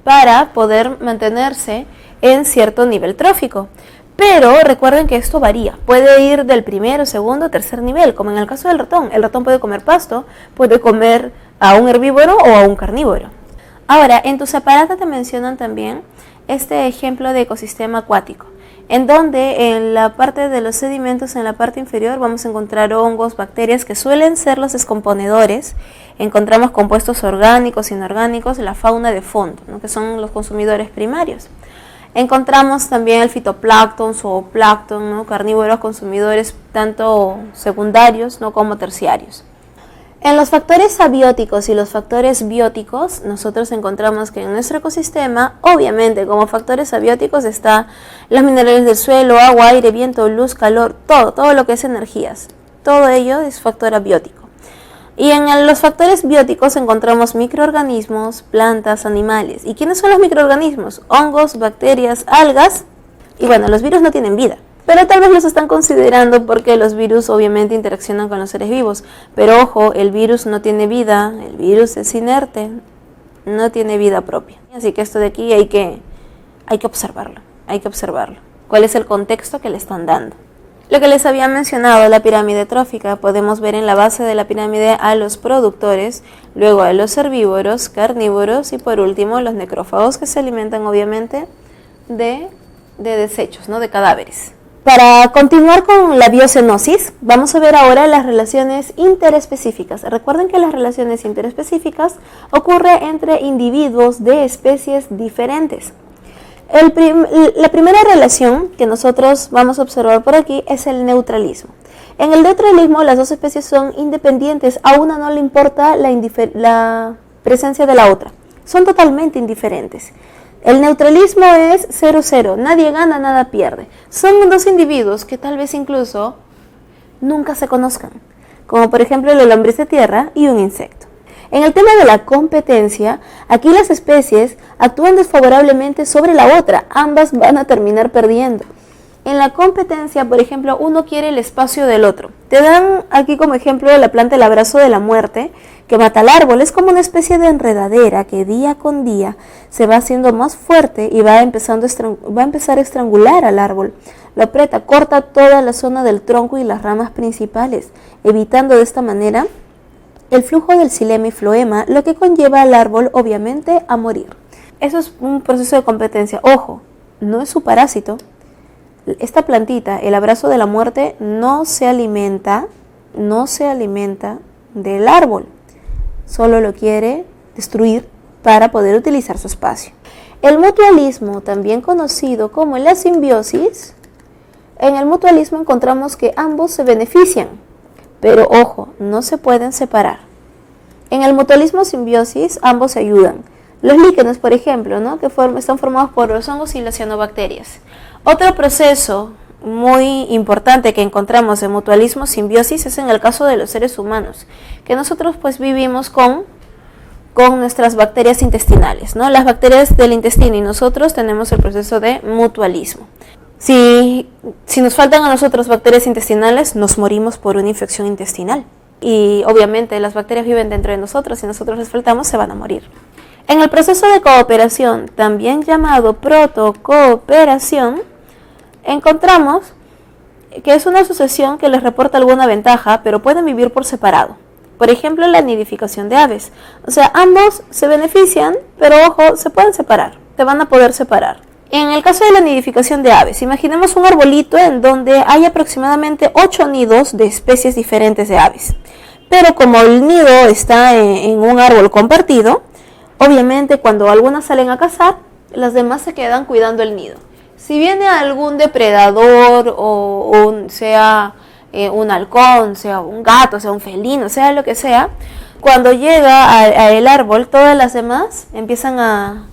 para poder mantenerse en cierto nivel trófico. Pero recuerden que esto varía, puede ir del primero, segundo, tercer nivel, como en el caso del ratón. El ratón puede comer pasto, puede comer a un herbívoro o a un carnívoro. Ahora, en tu separata te mencionan también este ejemplo de ecosistema acuático, en donde en la parte de los sedimentos, en la parte inferior, vamos a encontrar hongos, bacterias, que suelen ser los descomponedores. Encontramos compuestos orgánicos, inorgánicos, la fauna de fondo, ¿no? Que son los consumidores primarios. Encontramos también el fitoplancton, zooplancton, ¿no? Carnívoros consumidores tanto secundarios, ¿no? como terciarios. En los factores abióticos y los factores bióticos, nosotros encontramos que en nuestro ecosistema, obviamente como factores abióticos está los minerales del suelo, agua, aire, viento, luz, calor, todo lo que es energías. Todo ello es factor abiótico. Y en los factores bióticos encontramos microorganismos, plantas, animales. ¿Y quiénes son los microorganismos? Hongos, bacterias, algas. Y bueno, los virus no tienen vida. Pero tal vez los están considerando porque los virus obviamente interaccionan con los seres vivos. Pero ojo, el virus no tiene vida, el virus es inerte, no tiene vida propia. Así que esto de aquí hay que observarlo, ¿Cuál es el contexto que le están dando? Lo que les había mencionado, la pirámide trófica, podemos ver en la base de la pirámide a los productores, luego a los herbívoros, carnívoros y por último los necrófagos, que se alimentan obviamente de desechos, ¿no? De cadáveres. Para continuar con la biocenosis, vamos a ver ahora las relaciones interespecíficas. Recuerden que las relaciones interespecíficas ocurren entre individuos de especies diferentes. La primera relación que nosotros vamos a observar por aquí es el neutralismo. En el neutralismo las dos especies son independientes, a una no le importa la presencia de la otra, son totalmente indiferentes. El neutralismo es 0-0, nadie gana, nada pierde. Son dos individuos que tal vez incluso nunca se conozcan, como por ejemplo la lombriz de tierra y un insecto. En el tema de la competencia, aquí las especies actúan desfavorablemente sobre la otra, ambas van a terminar perdiendo. En la competencia, por ejemplo, uno quiere el espacio del otro. Te dan aquí como ejemplo la planta el abrazo de la muerte, que mata al árbol. Es como una especie de enredadera que día con día se va haciendo más fuerte y va a empezar a estrangular al árbol. Lo aprieta, corta toda la zona del tronco y las ramas principales, evitando de esta manera el flujo del xilema y floema, lo que conlleva al árbol obviamente a morir. Eso es un proceso de competencia. Ojo, no es su parásito. Esta plantita, el abrazo de la muerte, no se alimenta del árbol. Solo lo quiere destruir para poder utilizar su espacio. El mutualismo, también conocido como la simbiosis, en el mutualismo encontramos que ambos se benefician, pero ojo, no se pueden separar. En el mutualismo simbiosis, ambos se ayudan. Los líquenes, por ejemplo, ¿no? que están formados por los hongos y las cianobacterias. Otro proceso muy importante que encontramos en mutualismo simbiosis es en el caso de los seres humanos, que nosotros pues vivimos con nuestras bacterias intestinales, ¿no? Las bacterias del intestino y nosotros tenemos el proceso de mutualismo. Si nos faltan a nosotros bacterias intestinales, nos morimos por una infección intestinal. Y obviamente las bacterias viven dentro de nosotros, si nosotros les faltamos se van a morir. En el proceso de cooperación, también llamado protocooperación, encontramos que es una asociación que les reporta alguna ventaja, pero pueden vivir por separado. Por ejemplo, la nidificación de aves. O sea, ambos se benefician, pero ojo, se pueden separar, te van a poder separar. En el caso de la nidificación de aves, imaginemos un arbolito en donde hay aproximadamente 8 nidos de especies diferentes de aves. Pero como el nido está en un árbol compartido, obviamente cuando algunas salen a cazar, las demás se quedan cuidando el nido. Si viene algún depredador sea un halcón, sea un gato, sea un felino, sea lo que sea, cuando llega a el árbol, todas las demás empiezan a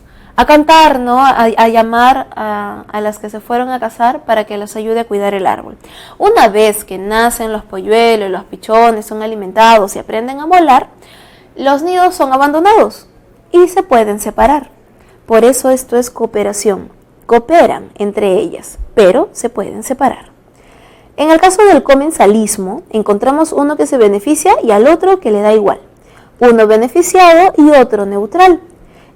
cantar, ¿no? A llamar a las que se fueron a cazar para que los ayude a cuidar el árbol. Una vez que nacen los polluelos, los pichones, son alimentados y aprenden a volar, los nidos son abandonados y se pueden separar. Por eso esto es cooperación. Cooperan entre ellas, pero se pueden separar. En el caso del comensalismo, encontramos uno que se beneficia y al otro que le da igual. Uno beneficiado y otro neutral.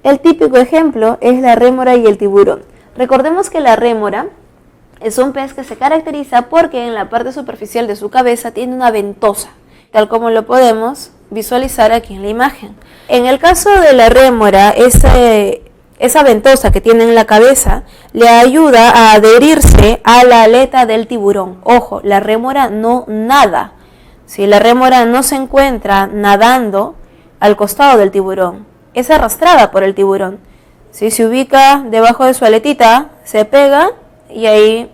El típico ejemplo es la rémora y el tiburón. Recordemos que la rémora es un pez que se caracteriza porque en la parte superficial de su cabeza tiene una ventosa, tal como lo podemos visualizar aquí en la imagen. En el caso de la rémora, esa ventosa que tiene en la cabeza le ayuda a adherirse a la aleta del tiburón. Ojo, la rémora no nada. Si la rémora no se encuentra nadando al costado del tiburón, es arrastrada por el tiburón. Si se ubica debajo de su aletita, se pega y ahí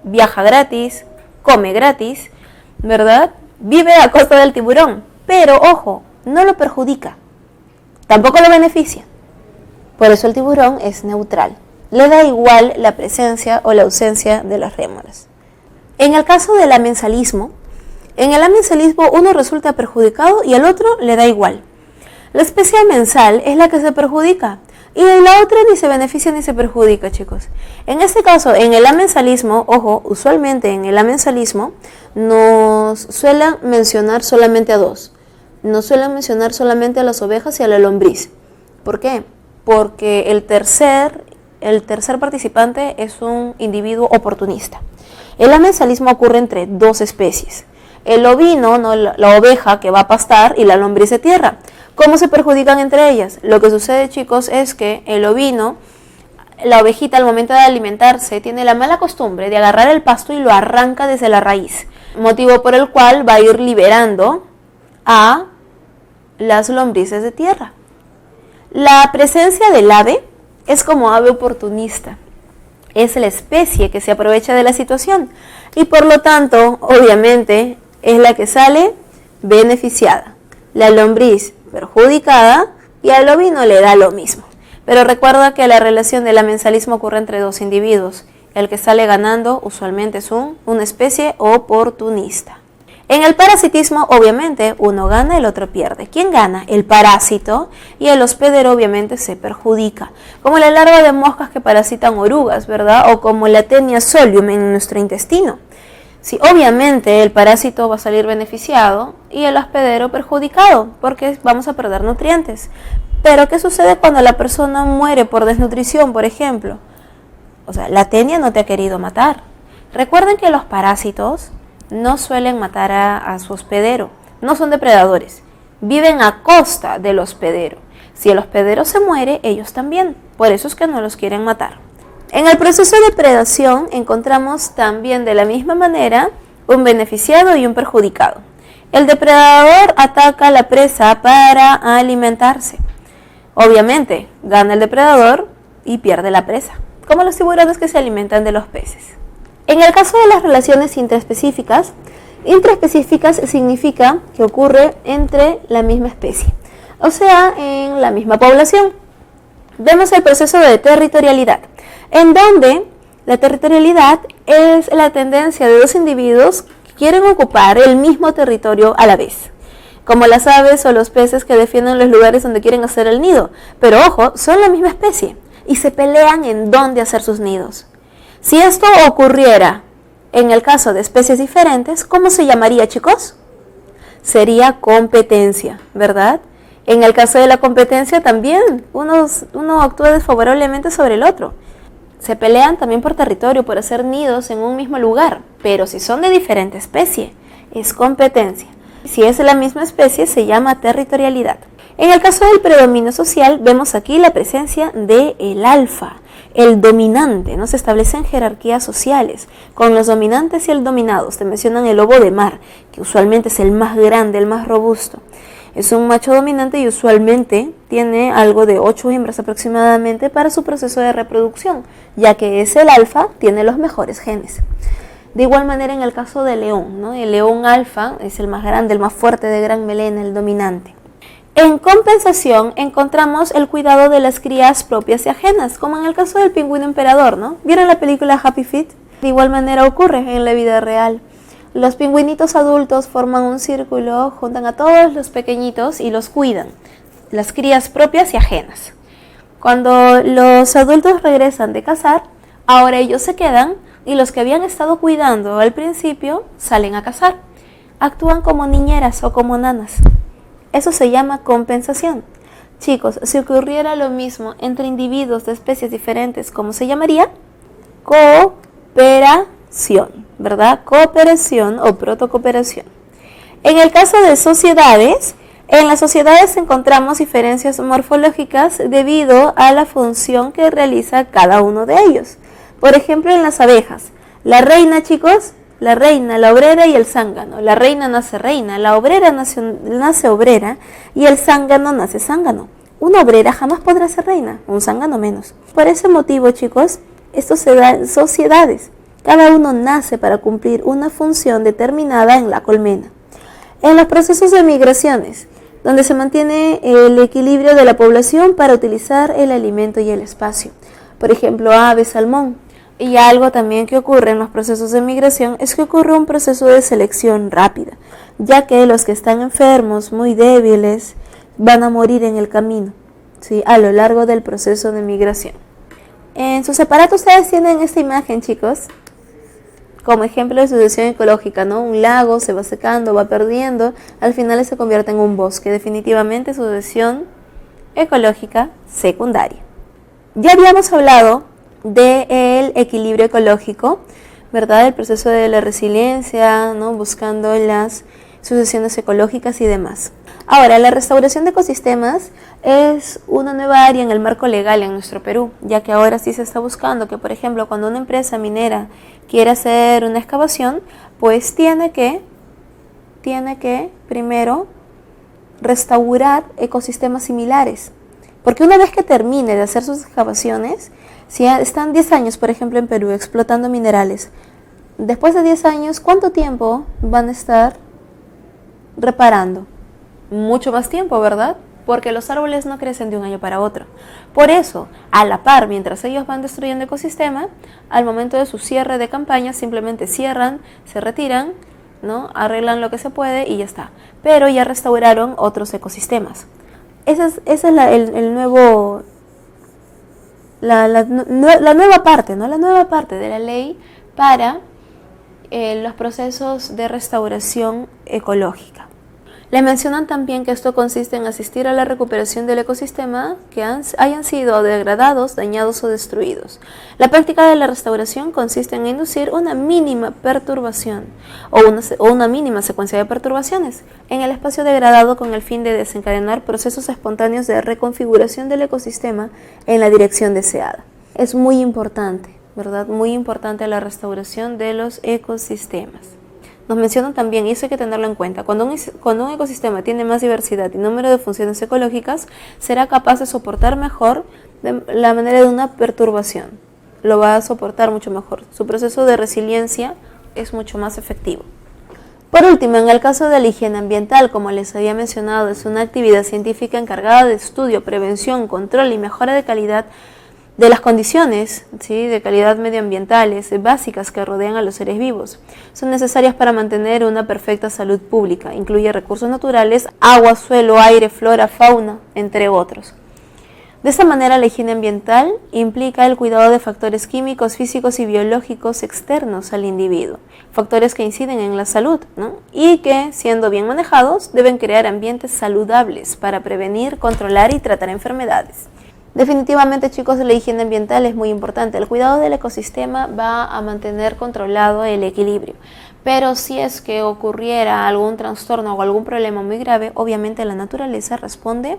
viaja gratis, come gratis, ¿verdad? Vive a costa del tiburón, pero ojo, no lo perjudica, tampoco lo beneficia. Por eso el tiburón es neutral. Le da igual la presencia o la ausencia de las rémoras. En el caso del amensalismo, en el amensalismo uno resulta perjudicado y al otro le da igual. La especie amensal es la que se perjudica y la otra ni se beneficia ni se perjudica, chicos. En este caso, en el amensalismo, ojo, usualmente en el amensalismo nos suelen mencionar solamente a dos. Nos suelen mencionar solamente a las ovejas y a la lombriz. ¿Por qué? Porque el tercer participante es un individuo oportunista. El amensalismo ocurre entre dos especies. El ovino, ¿no? La oveja que va a pastar y la lombriz de tierra. ¿Cómo se perjudican entre ellas? Lo que sucede, chicos, es que el ovino, la ovejita al momento de alimentarse, tiene la mala costumbre de agarrar el pasto y lo arranca desde la raíz. Motivo por el cual va a ir liberando a las lombrices de tierra. La presencia del ave es como ave oportunista. Es la especie que se aprovecha de la situación y por lo tanto, obviamente, es la que sale beneficiada. La lombriz perjudicada y al ovino le da lo mismo. Pero recuerda que la relación del amensalismo ocurre entre dos individuos. El que sale ganando usualmente es una especie oportunista. En el parasitismo, obviamente, uno gana, el otro pierde. ¿Quién gana? El parásito, y el hospedero obviamente se perjudica. Como la larva de moscas que parasitan orugas, ¿verdad? O como la Taenia solium en nuestro intestino. Sí, obviamente el parásito va a salir beneficiado y el hospedero perjudicado, porque vamos a perder nutrientes. Pero ¿qué sucede cuando la persona muere por desnutrición, por ejemplo? O sea, la Taenia no te ha querido matar. Recuerden que los parásitos no suelen matar a su hospedero, no son depredadores, viven a costa del hospedero. Si el hospedero se muere, ellos también, por eso es que no los quieren matar. En el proceso de predación encontramos también de la misma manera un beneficiado y un perjudicado. El depredador ataca a la presa para alimentarse. Obviamente, gana el depredador y pierde la presa, como los tiburones que se alimentan de los peces. En el caso de las relaciones intraespecíficas significa que ocurre entre la misma especie, o sea, en la misma población. Vemos el proceso de territorialidad, en donde La territorialidad es la tendencia de dos individuos que quieren ocupar el mismo territorio a la vez, como las aves o los peces que defienden los lugares donde quieren hacer el nido. Pero ojo, son la misma especie y se pelean en dónde hacer sus nidos. Si esto ocurriera en el caso de especies diferentes, ¿cómo se llamaría, chicos? Sería competencia, ¿verdad? En el caso de la competencia también uno actúa desfavorablemente sobre el otro. Se pelean también por territorio, por hacer nidos en un mismo lugar, pero si son de diferente especie, es competencia. Si es de la misma especie, se llama territorialidad. En el caso del predominio social, vemos aquí la presencia del alfa, el dominante, ¿no? Se establecen jerarquías sociales, con los dominantes y el dominado. Te mencionan el lobo de mar, que usualmente es el más grande, el más robusto. Es un macho dominante y usualmente tiene algo de 8 hembras aproximadamente para su proceso de reproducción, ya que es el alfa, tiene los mejores genes. De igual manera en el caso del león, ¿no? El león alfa es el más grande, el más fuerte, de gran melena, el dominante. En compensación encontramos el cuidado de las crías propias y ajenas, como en el caso del pingüino emperador, ¿no? ¿Vieron la película Happy Feet? De igual manera ocurre en la vida real. Los pingüinitos adultos forman un círculo, juntan a todos los pequeñitos y los cuidan, las crías propias y ajenas. Cuando los adultos regresan de cazar, ahora ellos se quedan y los que habían estado cuidando al principio salen a cazar. Actúan como niñeras o como nanas. Eso se llama compensación. Chicos, si ocurriera lo mismo entre individuos de especies diferentes, ¿cómo se llamaría? Cooperación, ¿verdad? Cooperación o protocooperación. En el caso de sociedades, en las sociedades encontramos diferencias morfológicas debido a la función que realiza cada uno de ellos. Por ejemplo, en las abejas, la reina, chicos, la reina, la obrera y el zángano. La reina nace reina, la obrera nace obrera y el zángano nace zángano. Una obrera jamás podrá ser reina, un zángano menos. Por ese motivo, chicos, esto se da en sociedades. Cada uno nace para cumplir una función determinada en la colmena. En los procesos de migraciones, donde se mantiene el equilibrio de la población para utilizar el alimento y el espacio. Por ejemplo, ave, salmón. Y algo también que ocurre en los procesos de migración es que ocurre un proceso de selección rápida, ya que los que están enfermos, muy débiles, van a morir en el camino, ¿sí? A lo largo del proceso de migración. En sus aparatos ustedes tienen esta imagen, chicos, como ejemplo de sucesión ecológica, ¿no? Un lago se va secando, va perdiendo, al final se convierte en un bosque, definitivamente sucesión ecológica secundaria. Ya habíamos hablado del equilibrio ecológico, ¿verdad? El proceso de la resiliencia, ¿no? Buscando las sucesiones ecológicas y demás. Ahora, la restauración de ecosistemas es una nueva área en el marco legal en nuestro Perú, ya que ahora sí se está buscando que, por ejemplo, cuando una empresa minera quiere hacer una excavación, pues tiene que primero restaurar ecosistemas similares. Porque una vez que termine de hacer sus excavaciones, si están 10 años, por ejemplo, en Perú explotando minerales, después de 10 años, ¿cuánto tiempo van a estar reparando? Mucho más tiempo, ¿verdad? Porque los árboles no crecen de un año para otro. Por eso, a la par, mientras ellos van destruyendo el ecosistema, al momento de su cierre de campaña, simplemente cierran, se retiran, ¿no? Arreglan lo que se puede y ya está. Pero ya restauraron otros ecosistemas. Esa es el nuevo... La nueva parte, ¿no? La nueva parte de la ley para los procesos de restauración ecológica. Le mencionan también que esto consiste en asistir a la recuperación del ecosistema que hayan sido degradados, dañados o destruidos. La práctica de la restauración consiste en inducir una mínima perturbación o una mínima secuencia de perturbaciones en el espacio degradado con el fin de desencadenar procesos espontáneos de reconfiguración del ecosistema en la dirección deseada. Es muy importante, ¿verdad? Muy importante la restauración de los ecosistemas. Nos mencionan también, y eso hay que tenerlo en cuenta, cuando un ecosistema tiene más diversidad y número de funciones ecológicas, será capaz de soportar mejor la manera de una perturbación. Lo va a soportar mucho mejor. Su proceso de resiliencia es mucho más efectivo. Por último, en el caso de la higiene ambiental, como les había mencionado, es una actividad científica encargada de estudio, prevención, control y mejora de calidad de las condiciones, ¿sí?, de calidad medioambientales básicas que rodean a los seres vivos. Son necesarias para mantener una perfecta salud pública. Incluye recursos naturales, agua, suelo, aire, flora, fauna, entre otros. De esta manera, la higiene ambiental implica el cuidado de factores químicos, físicos y biológicos externos al individuo, factores que inciden en la salud, ¿no?, y que, siendo bien manejados, deben crear ambientes saludables para prevenir, controlar y tratar enfermedades. Definitivamente, chicos, la higiene ambiental es muy importante. El cuidado del ecosistema va a mantener controlado el equilibrio. Pero si es que ocurriera algún trastorno o algún problema muy grave, obviamente la naturaleza responde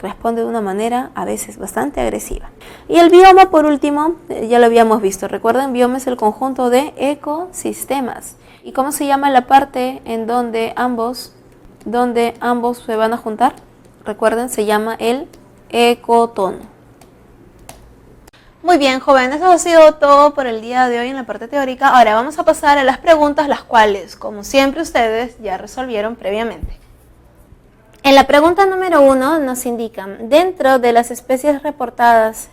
de una manera a veces bastante agresiva. Y el bioma, por último, ya lo habíamos visto. Recuerden, bioma es el conjunto de ecosistemas. ¿Y cómo se llama la parte en donde ambos se van a juntar? Recuerden, se llama el ecotono. Muy bien, jóvenes, eso ha sido todo por el día de hoy en la parte teórica. Ahora vamos a pasar a las preguntas, las cuales, como siempre, ustedes ya resolvieron previamente. En la pregunta número 1 nos indican, dentro de las especies reportadas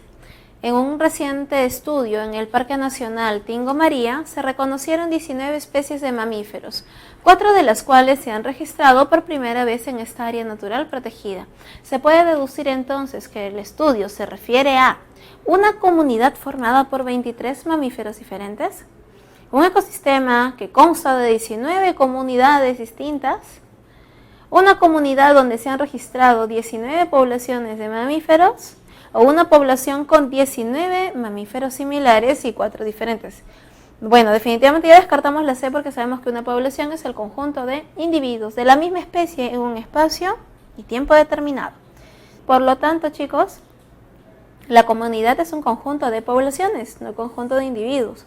en un reciente estudio en el Parque Nacional Tingo María, se reconocieron 19 especies de mamíferos, 4 de las cuales se han registrado por primera vez en esta área natural protegida. Se puede deducir entonces que el estudio se refiere a una comunidad formada por 23 mamíferos diferentes, un ecosistema que consta de 19 comunidades distintas, una comunidad donde se han registrado 19 poblaciones de mamíferos, o una población con 19 mamíferos similares y 4 diferentes. Bueno, definitivamente ya descartamos la C porque sabemos que una población es el conjunto de individuos de la misma especie en un espacio y tiempo determinado. Por lo tanto, chicos, la comunidad es un conjunto de poblaciones, no un conjunto de individuos.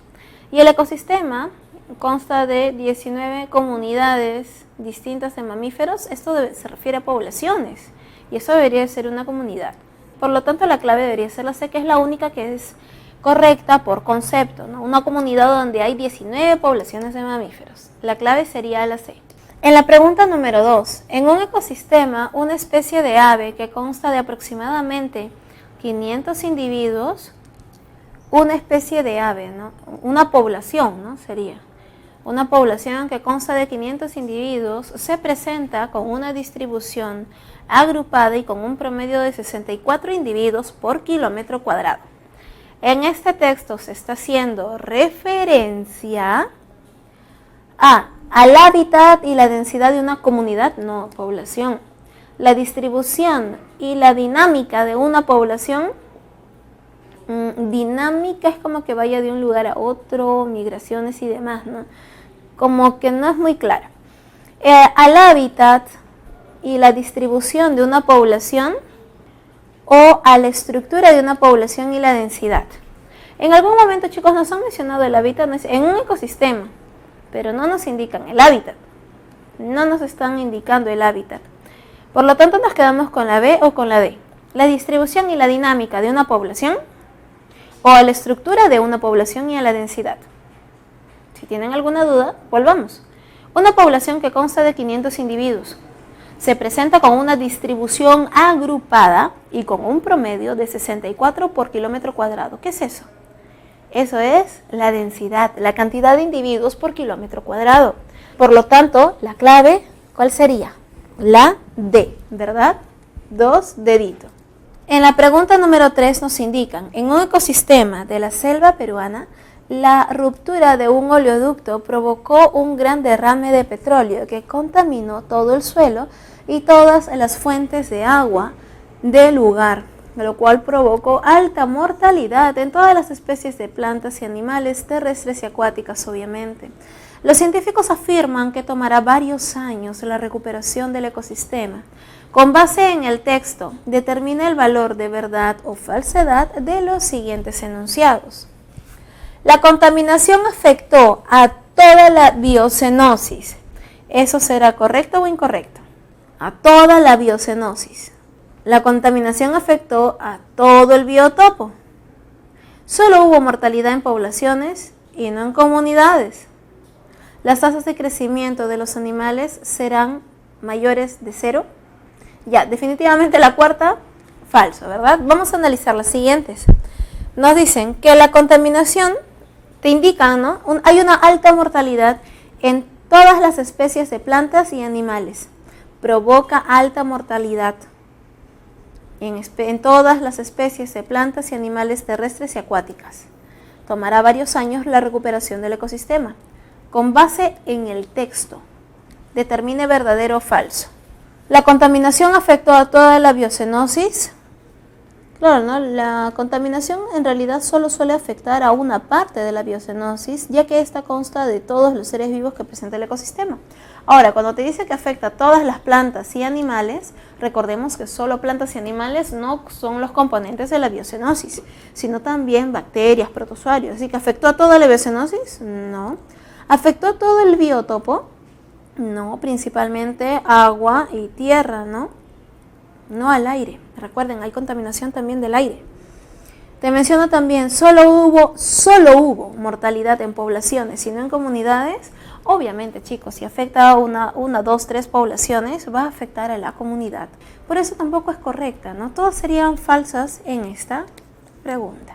Y el ecosistema consta de 19 comunidades distintas de mamíferos. Esto se refiere a poblaciones y eso debería ser una comunidad. Por lo tanto, la clave debería ser la C, que es la única que es correcta por concepto, ¿no? Una comunidad donde hay 19 poblaciones de mamíferos. La clave sería la C. En la pregunta número 2, en un ecosistema, una especie de ave que consta de aproximadamente 500 individuos, una especie de ave, ¿no?, una población, ¿no?, sería una población que consta de 500 individuos, se presenta con una distribución agrupada y con un promedio de 64 individuos por kilómetro cuadrado. En este texto se está haciendo referencia al hábitat y la densidad de una comunidad, no población. La distribución y la dinámica de una población, dinámica es como que vaya de un lugar a otro, migraciones y demás, ¿no? Como que no es muy clara. Al hábitat y la distribución de una población o a la estructura de una población y la densidad. En algún momento, chicos, nos han mencionado el hábitat en un ecosistema, pero no nos indican el hábitat. No nos están indicando el hábitat. Por lo tanto, nos quedamos con la B o con la D. La distribución y la dinámica de una población o a la estructura de una población y a la densidad. Si tienen alguna duda, volvamos. Una población que consta de 500 individuos se presenta con una distribución agrupada y con un promedio de 64 por kilómetro cuadrado. ¿Qué es eso? Eso es la densidad, la cantidad de individuos por kilómetro cuadrado. Por lo tanto, la clave, ¿cuál sería? La D, ¿verdad? 2 deditos. En la pregunta número 3 nos indican, en un ecosistema de la selva peruana, la ruptura de un oleoducto provocó un gran derrame de petróleo que contaminó todo el suelo y todas las fuentes de agua del lugar, lo cual provocó alta mortalidad en todas las especies de plantas y animales terrestres y acuáticas, obviamente. Los científicos afirman que tomará varios años la recuperación del ecosistema. Con base en el texto, determina el valor de verdad o falsedad de los siguientes enunciados. La contaminación afectó a toda la biocenosis. ¿Eso será correcto o incorrecto? A toda la biocenosis. La contaminación afectó a todo el biotopo. Solo hubo mortalidad en poblaciones y no en comunidades. Las tasas de crecimiento de los animales serán mayores de 0. Ya, definitivamente la cuarta, falso, ¿verdad? Vamos a analizar las siguientes. Nos dicen que la contaminación te indica, ¿no? Hay una alta mortalidad en todas las especies de plantas y animales. Provoca alta mortalidad en todas las especies de plantas y animales terrestres y acuáticas. Tomará varios años la recuperación del ecosistema. Con base en el texto, determine verdadero o falso. La contaminación afectó a toda la biocenosis. Claro, ¿no? La contaminación en realidad solo suele afectar a una parte de la biocenosis, ya que esta consta de todos los seres vivos que presenta el ecosistema. Ahora, cuando te dice que afecta a todas las plantas y animales, recordemos que solo plantas y animales no son los componentes de la biocenosis, sino también bacterias, protozoarios. Así que ¿afectó a toda la biocenosis? No. ¿Afectó a todo el biotopo? No, principalmente agua y tierra, ¿no? No al aire. Recuerden, hay contaminación también del aire. Te menciono también, solo hubo mortalidad en poblaciones y no en comunidades. Obviamente, chicos, si afecta a una, dos, tres poblaciones, va a afectar a la comunidad. Por eso tampoco es correcta, ¿no? Todas serían falsas en esta pregunta.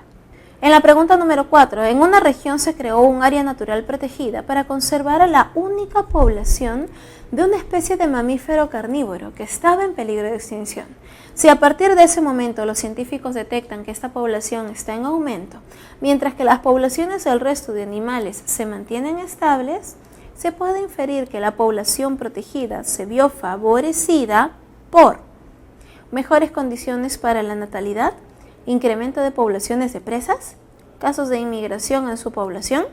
En la pregunta número 4, en una región se creó un área natural protegida para conservar a la única población de una especie de mamífero carnívoro que estaba en peligro de extinción. Si a partir de ese momento los científicos detectan que esta población está en aumento, mientras que las poblaciones del resto de animales se mantienen estables, se puede inferir que la población protegida se vio favorecida por mejores condiciones para la natalidad, incremento de poblaciones de presas, casos de inmigración en su población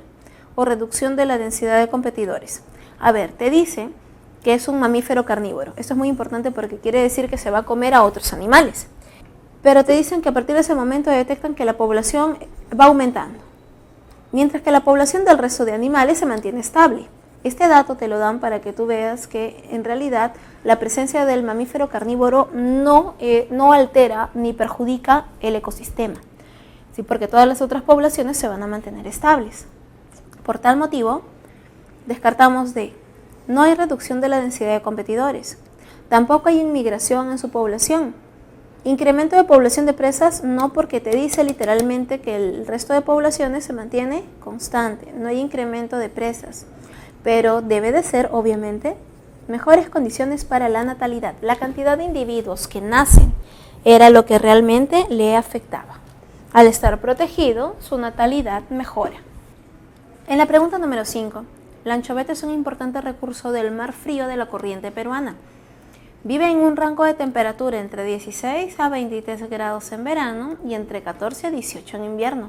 o reducción de la densidad de competidores. A ver, te dice que es un mamífero carnívoro. Esto es muy importante porque quiere decir que se va a comer a otros animales. Pero te dicen que a partir de ese momento detectan que la población va aumentando, mientras que la población del resto de animales se mantiene estable. Este dato te lo dan para que tú veas que en realidad la presencia del mamífero carnívoro no altera ni perjudica el ecosistema, ¿sí? Porque todas las otras poblaciones se van a mantener estables. Por tal motivo, descartamos de no hay reducción de la densidad de competidores, tampoco hay inmigración en su población. Incremento de población de presas, no, porque te dice literalmente que el resto de poblaciones se mantiene constante, no hay incremento de presas. Pero debe de ser, obviamente, mejores condiciones para la natalidad. La cantidad de individuos que nacen era lo que realmente le afectaba. Al estar protegido, su natalidad mejora. En la pregunta número 5, la anchoveta es un importante recurso del mar frío de la corriente peruana. Vive en un rango de temperatura entre 16 a 23 grados en verano y entre 14 a 18 en invierno.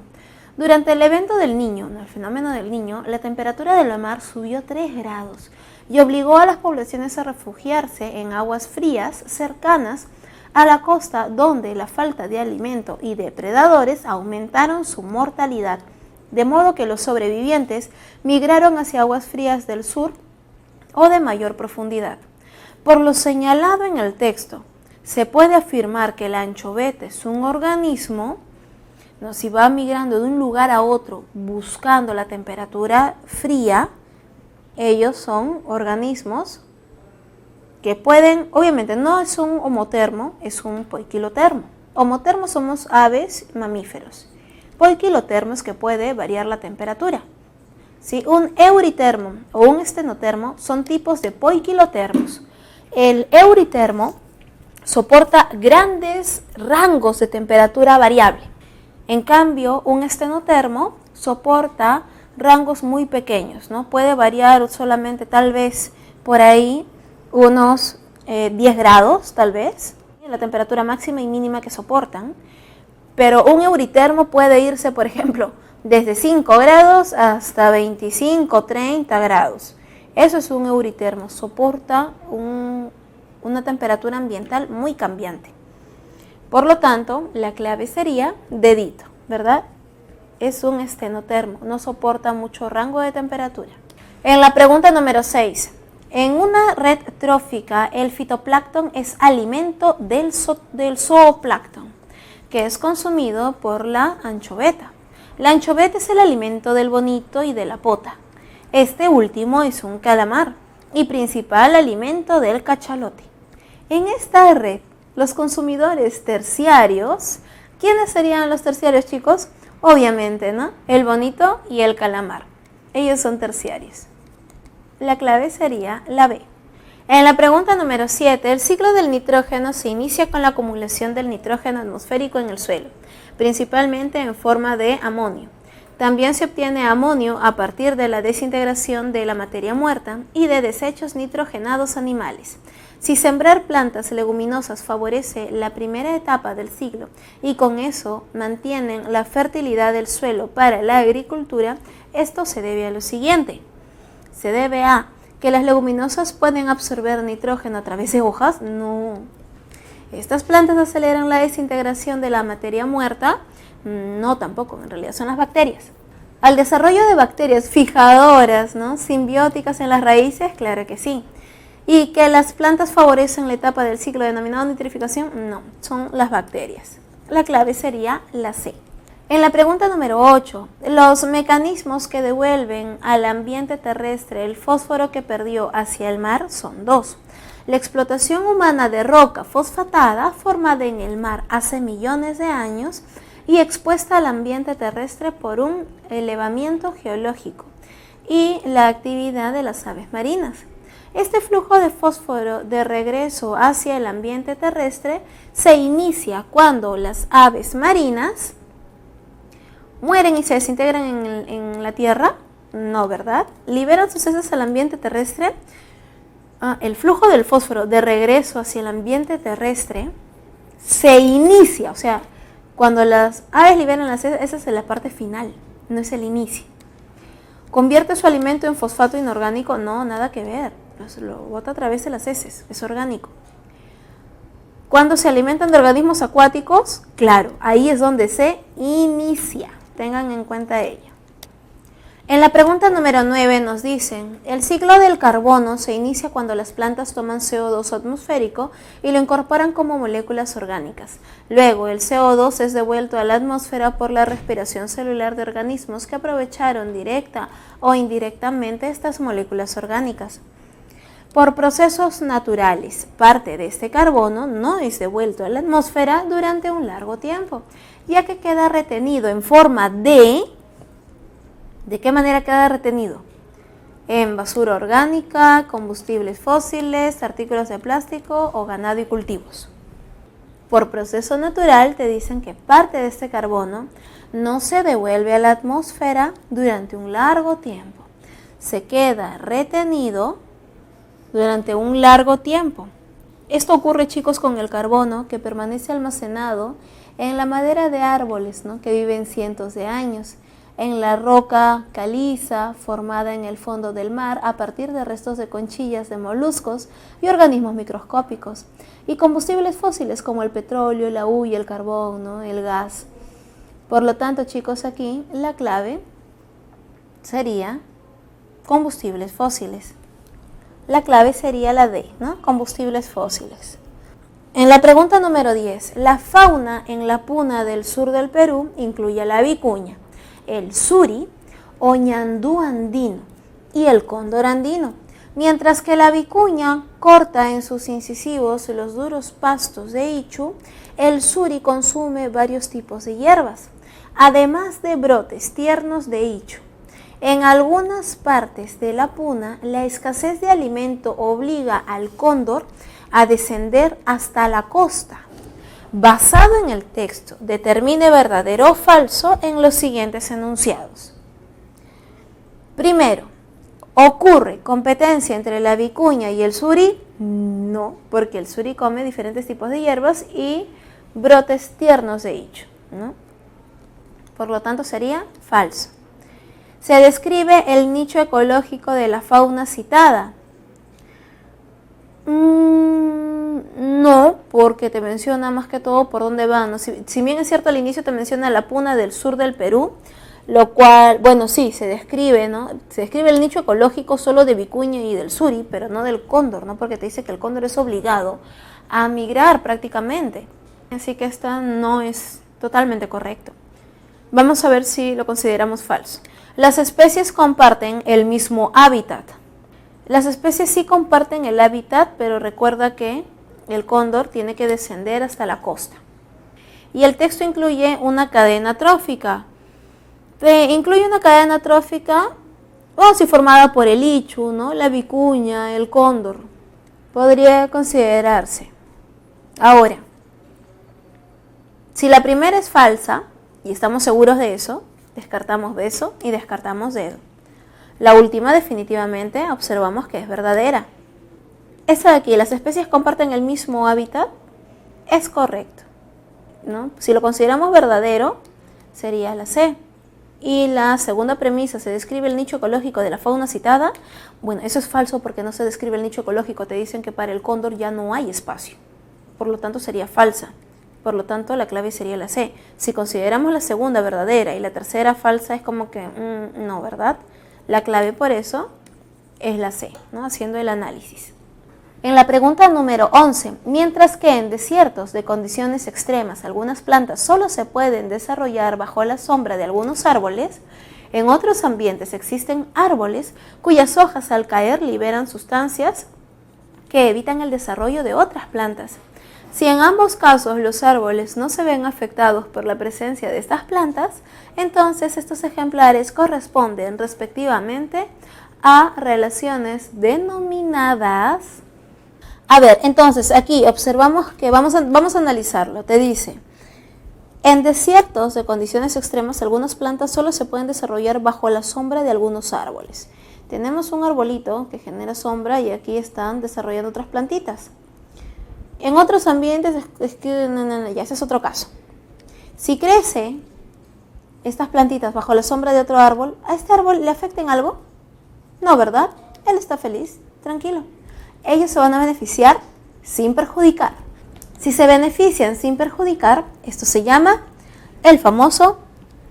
Durante el evento del Niño, el fenómeno del Niño, la temperatura de la mar subió 3 grados y obligó a las poblaciones a refugiarse en aguas frías cercanas a la costa, donde la falta de alimento y depredadores aumentaron su mortalidad, de modo que los sobrevivientes migraron hacia aguas frías del sur o de mayor profundidad. Por lo señalado en el texto, se puede afirmar que la anchoveta es un organismo. No, si va migrando de un lugar a otro buscando la temperatura fría, ellos son organismos que pueden, obviamente no es un homotermo, es un poiquilotermo. Homotermos somos aves, mamíferos. Poiquilotermo es que puede variar la temperatura. ¿Sí? Un euritermo o un estenotermo son tipos de poiquilotermos. El euritermo soporta grandes rangos de temperatura variable. En cambio, un estenotermo soporta rangos muy pequeños, ¿no? Puede variar solamente tal vez por ahí unos 10 grados, tal vez, la temperatura máxima y mínima que soportan. Pero un euritermo puede irse, por ejemplo, desde 5 grados hasta 25, 30 grados. Eso es un euritermo, soporta una temperatura ambiental muy cambiante. Por lo tanto, la clave sería dedito, ¿verdad? Es un estenotermo, no soporta mucho rango de temperatura. En la pregunta número 6, en una red trófica, el fitoplancton es alimento del zooplancton, que es consumido por la anchoveta. La anchoveta es el alimento del bonito y de la pota. Este último es un calamar y principal alimento del cachalote. En esta red Los consumidores terciarios, ¿quiénes serían los terciarios, chicos? Obviamente, ¿no? El bonito y el calamar. Ellos son terciarios. La clave sería la B. En la pregunta número 7, el ciclo del nitrógeno se inicia con la acumulación del nitrógeno atmosférico en el suelo, principalmente en forma de amonio. También se obtiene amonio a partir de la desintegración de la materia muerta y de desechos nitrogenados animales. Si sembrar plantas leguminosas favorece la primera etapa del ciclo y con eso mantienen la fertilidad del suelo para la agricultura, esto se debe a lo siguiente. Se debe a que las leguminosas pueden absorber nitrógeno a través de hojas. No. Estas plantas aceleran la desintegración de la materia muerta. No, tampoco, en realidad son las bacterias. Al desarrollo de bacterias fijadoras, ¿no? Simbióticas en las raíces, claro que sí. ¿Y que las plantas favorecen la etapa del ciclo denominado nitrificación? No, son las bacterias. La clave sería la C. En la pregunta número 8, los mecanismos que devuelven al ambiente terrestre el fósforo que perdió hacia el mar son dos. La explotación humana de roca fosfatada formada en el mar hace millones de años y expuesta al ambiente terrestre por un elevamiento geológico y la actividad de las aves marinas. Este flujo de fósforo de regreso hacia el ambiente terrestre se inicia cuando las aves marinas mueren y se desintegran en la tierra. No, ¿verdad? Liberan sus heces al ambiente terrestre. El flujo del fósforo de regreso hacia el ambiente terrestre se inicia, o sea, cuando las aves liberan las heces, esa es la parte final, no es el inicio. ¿Convierte su alimento en fosfato inorgánico? No, nada que ver, lo bota a través de las heces, es orgánico. Cuando se alimentan de organismos acuáticos, claro, ahí es donde se inicia, tengan en cuenta ello. En la pregunta número 9 nos dicen, el ciclo del carbono se inicia cuando las plantas toman CO2 atmosférico y lo incorporan como moléculas orgánicas. Luego, el CO2 es devuelto a la atmósfera por la respiración celular de organismos que aprovecharon directa o indirectamente estas moléculas orgánicas. Por procesos naturales, parte de este carbono no es devuelto a la atmósfera durante un largo tiempo, ya que queda retenido en forma de... ¿De qué manera queda retenido? En basura orgánica, combustibles fósiles, artículos de plástico o ganado y cultivos. Por proceso natural te dicen que parte de este carbono no se devuelve a la atmósfera durante un largo tiempo. Se queda retenido durante un largo tiempo. Esto ocurre, chicos, con el carbono que permanece almacenado en la madera de árboles, ¿no? Que viven cientos de años, en la roca caliza formada en el fondo del mar a partir de restos de conchillas de moluscos y organismos microscópicos, y combustibles fósiles como el petróleo, la hulla, el carbón, ¿no? El gas. Por lo tanto, chicos, aquí la clave sería combustibles fósiles. La clave sería la D, ¿no? Combustibles fósiles. En la pregunta número 10, la fauna en la puna del sur del Perú incluye a la vicuña, el suri o ñandú andino y el cóndor andino, mientras que la vicuña corta en sus incisivos los duros pastos de ichu, el suri consume varios tipos de hierbas, además de brotes tiernos de ichu. En algunas partes de la puna, la escasez de alimento obliga al cóndor a descender hasta la costa. Basado en el texto, determine verdadero o falso en los siguientes enunciados. Primero, ¿ocurre competencia entre la vicuña y el suri? No, porque el suri come diferentes tipos de hierbas y brotes tiernos de ichu, ¿no? Por lo tanto, sería falso. Se describe el nicho ecológico de la fauna citada. No, porque te menciona más que todo por dónde van, ¿no? Si bien es cierto al inicio te menciona la puna del sur del Perú, lo cual, bueno, sí, se describe, ¿no? Se describe el nicho ecológico solo de vicuña y del suri, pero no del cóndor, ¿no? Porque te dice que el cóndor es obligado a migrar prácticamente. Así que esto no es totalmente correcto. Vamos a ver si lo consideramos falso. Las especies comparten el mismo hábitat. Las especies sí comparten el hábitat, pero recuerda que el cóndor tiene que descender hasta la costa. Y el texto incluye una cadena trófica. Incluye una cadena trófica, si formada por el ichu, ¿no? La vicuña, el cóndor. Podría considerarse. Ahora, si la primera es falsa, y estamos seguros de eso, descartamos beso y descartamos dedo. La última definitivamente observamos que es verdadera. Esta de aquí, las especies comparten el mismo hábitat, es correcto, ¿no? Si lo consideramos verdadero, sería la C. Y la segunda premisa, ¿se describe el nicho ecológico de la fauna citada? Bueno, eso es falso porque no se describe el nicho ecológico. Te dicen que para el cóndor ya no hay espacio. Por lo tanto, sería falsa. Por lo tanto, la clave sería la C. Si consideramos la segunda verdadera y la tercera falsa, es como que no, ¿verdad? La clave por eso es la C, ¿no? Haciendo el análisis. En la pregunta número 11, mientras que en desiertos de condiciones extremas algunas plantas solo se pueden desarrollar bajo la sombra de algunos árboles, en otros ambientes existen árboles cuyas hojas al caer liberan sustancias que evitan el desarrollo de otras plantas. Si en ambos casos los árboles no se ven afectados por la presencia de estas plantas, entonces estos ejemplares corresponden respectivamente a relaciones denominadas. A ver, entonces aquí observamos que vamos a analizarlo. Te dice, en desiertos de condiciones extremas algunas plantas solo se pueden desarrollar bajo la sombra de algunos árboles. Tenemos un arbolito que genera sombra y aquí están desarrollando otras plantitas. En otros ambientes, ya ese es otro caso. Si crece estas plantitas bajo la sombra de otro árbol, ¿a este árbol le afecta en algo? No, ¿verdad? Él está feliz, tranquilo. Ellos se van a beneficiar sin perjudicar. Si se benefician sin perjudicar, esto se llama el famoso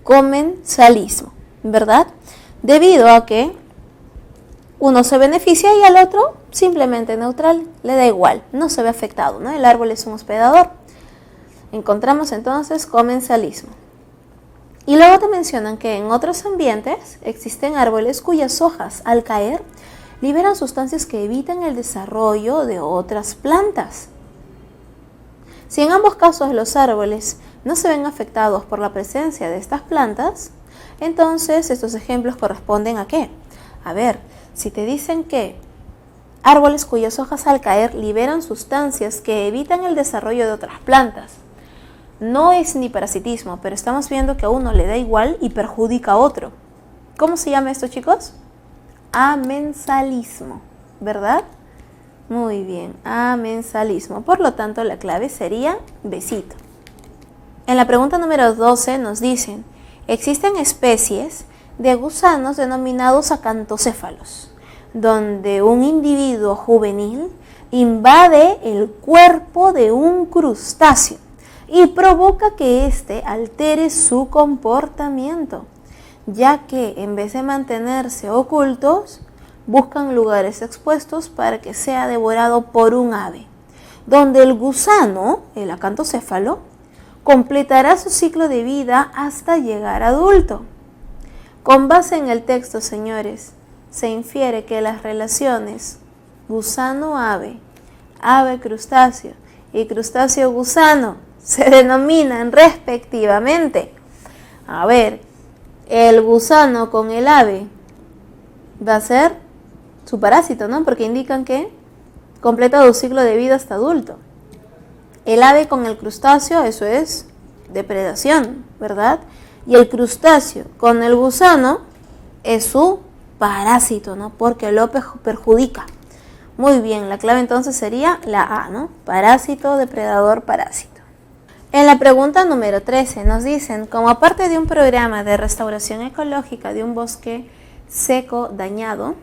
comensalismo, ¿verdad? Debido a que uno se beneficia y al otro simplemente neutral, le da igual, no se ve afectado, ¿no? El árbol es un hospedador. Encontramos entonces comensalismo. Y luego te mencionan que en otros ambientes existen árboles cuyas hojas al caer liberan sustancias que evitan el desarrollo de otras plantas. Si en ambos casos los árboles no se ven afectados por la presencia de estas plantas, entonces estos ejemplos corresponden ¿a qué? A ver, si te dicen que árboles cuyas hojas al caer liberan sustancias que evitan el desarrollo de otras plantas, no es ni parasitismo, pero estamos viendo que a uno le da igual y perjudica a otro. ¿Cómo se llama esto, chicos? Amensalismo, ¿verdad? Muy bien, amensalismo. Por lo tanto, la clave sería besito. En la pregunta número 12 nos dicen, existen especies de gusanos denominados acantocéfalos, donde un individuo juvenil invade el cuerpo de un crustáceo y provoca que éste altere su comportamiento, ya que en vez de mantenerse ocultos, buscan lugares expuestos para que sea devorado por un ave, donde el gusano, el acantocéfalo, completará su ciclo de vida hasta llegar adulto. Con base en el texto, señores, se infiere que las relaciones gusano-ave, ave-crustáceo y crustáceo-gusano se denominan respectivamente. A ver, el gusano con el ave va a ser su parásito, ¿no? Porque indican que completa su ciclo de vida hasta adulto. El ave con el crustáceo, eso es depredación, ¿verdad? Y el crustáceo con el gusano es su parásito, ¿no? Porque lo perjudica. Muy bien, la clave entonces sería la A, ¿no? Parásito, depredador, parásito. En la pregunta número 13 nos dicen, como parte de un programa de restauración ecológica de un bosque seco dañado,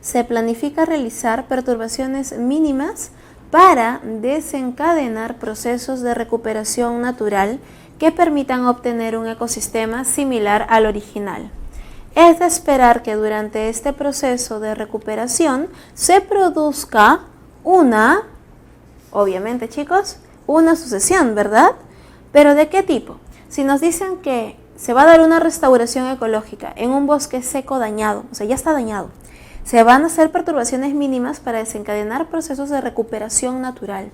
se planifica realizar perturbaciones mínimas para desencadenar procesos de recuperación natural que permitan obtener un ecosistema similar al original. Es de esperar que durante este proceso de recuperación se produzca obviamente chicos, una sucesión, ¿verdad? ¿Pero de qué tipo? Si nos dicen que se va a dar una restauración ecológica en un bosque seco dañado, o sea, ya está dañado, se van a hacer perturbaciones mínimas para desencadenar procesos de recuperación natural.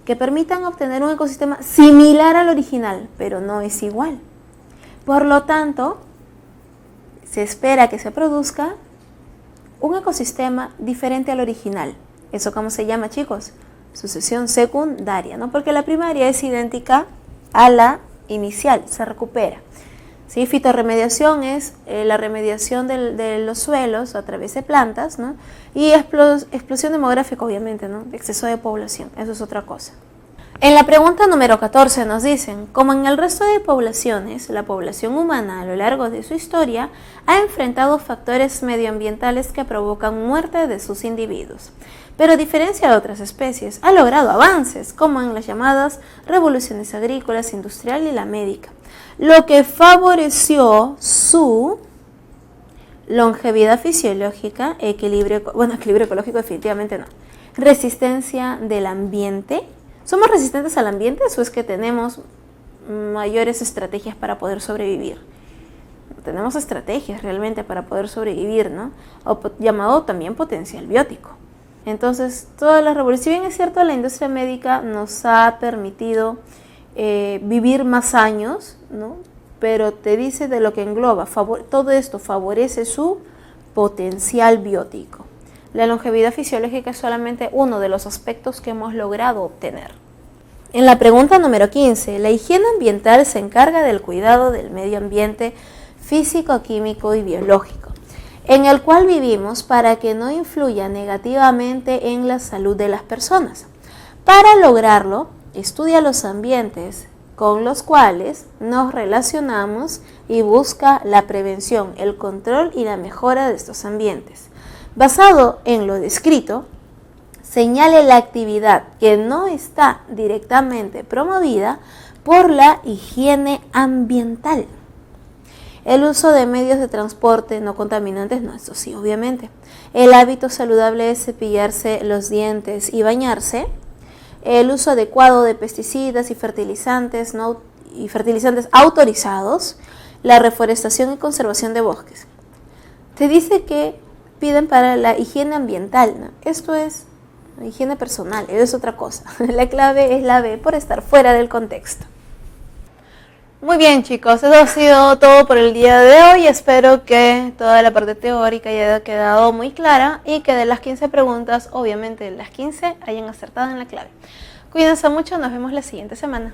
que permitan obtener un ecosistema similar al original, pero no es igual. Por lo tanto, se espera que se produzca un ecosistema diferente al original. ¿Eso cómo se llama, chicos? Sucesión secundaria, ¿no? Porque la primaria es idéntica a la inicial, se recupera. ¿Sí? Fitorremediación es la remediación de los suelos a través de plantas, ¿no? Y explosión demográfica, obviamente, ¿no? Exceso de población, eso es otra cosa. En la pregunta número 14 nos dicen, como en el resto de poblaciones, la población humana a lo largo de su historia ha enfrentado factores medioambientales que provocan muerte de sus individuos, pero a diferencia de otras especies, ha logrado avances, como en las llamadas revoluciones agrícolas, industrial y la médica, lo que favoreció su longevidad fisiológica, equilibrio ecológico definitivamente no, resistencia del ambiente. ¿Somos resistentes al ambiente o es que tenemos mayores estrategias para poder sobrevivir? Tenemos estrategias realmente para poder sobrevivir, ¿no? O llamado también potencial biótico. Entonces, toda la revolución, si bien es cierto, la industria médica nos ha permitido vivir más años, ¿no? Pero te dice de lo que engloba, todo esto favorece su potencial biótico. La longevidad fisiológica es solamente uno de los aspectos que hemos logrado obtener. En la pregunta número 15, la higiene ambiental se encarga del cuidado del medio ambiente físico, químico y biológico, en el cual vivimos para que no influya negativamente en la salud de las personas. Para lograrlo, estudia los ambientes con los cuales nos relacionamos y busca la prevención, el control y la mejora de estos ambientes. Basado en lo descrito, señale la actividad que no está directamente promovida por la higiene ambiental. El uso de medios de transporte no contaminantes, no, esto sí, obviamente. El hábito saludable es cepillarse los dientes y bañarse. El uso adecuado de pesticidas y fertilizantes, y fertilizantes autorizados. La reforestación y conservación de bosques. Te dice que piden para la higiene ambiental, ¿no? Esto es higiene personal, es otra cosa. La clave es la B por estar fuera del contexto. Muy bien, chicos, eso ha sido todo por el día de hoy. Espero que toda la parte teórica haya quedado muy clara y que de las 15 preguntas, obviamente las 15 hayan acertado en la clave. Cuídense mucho, nos vemos la siguiente semana.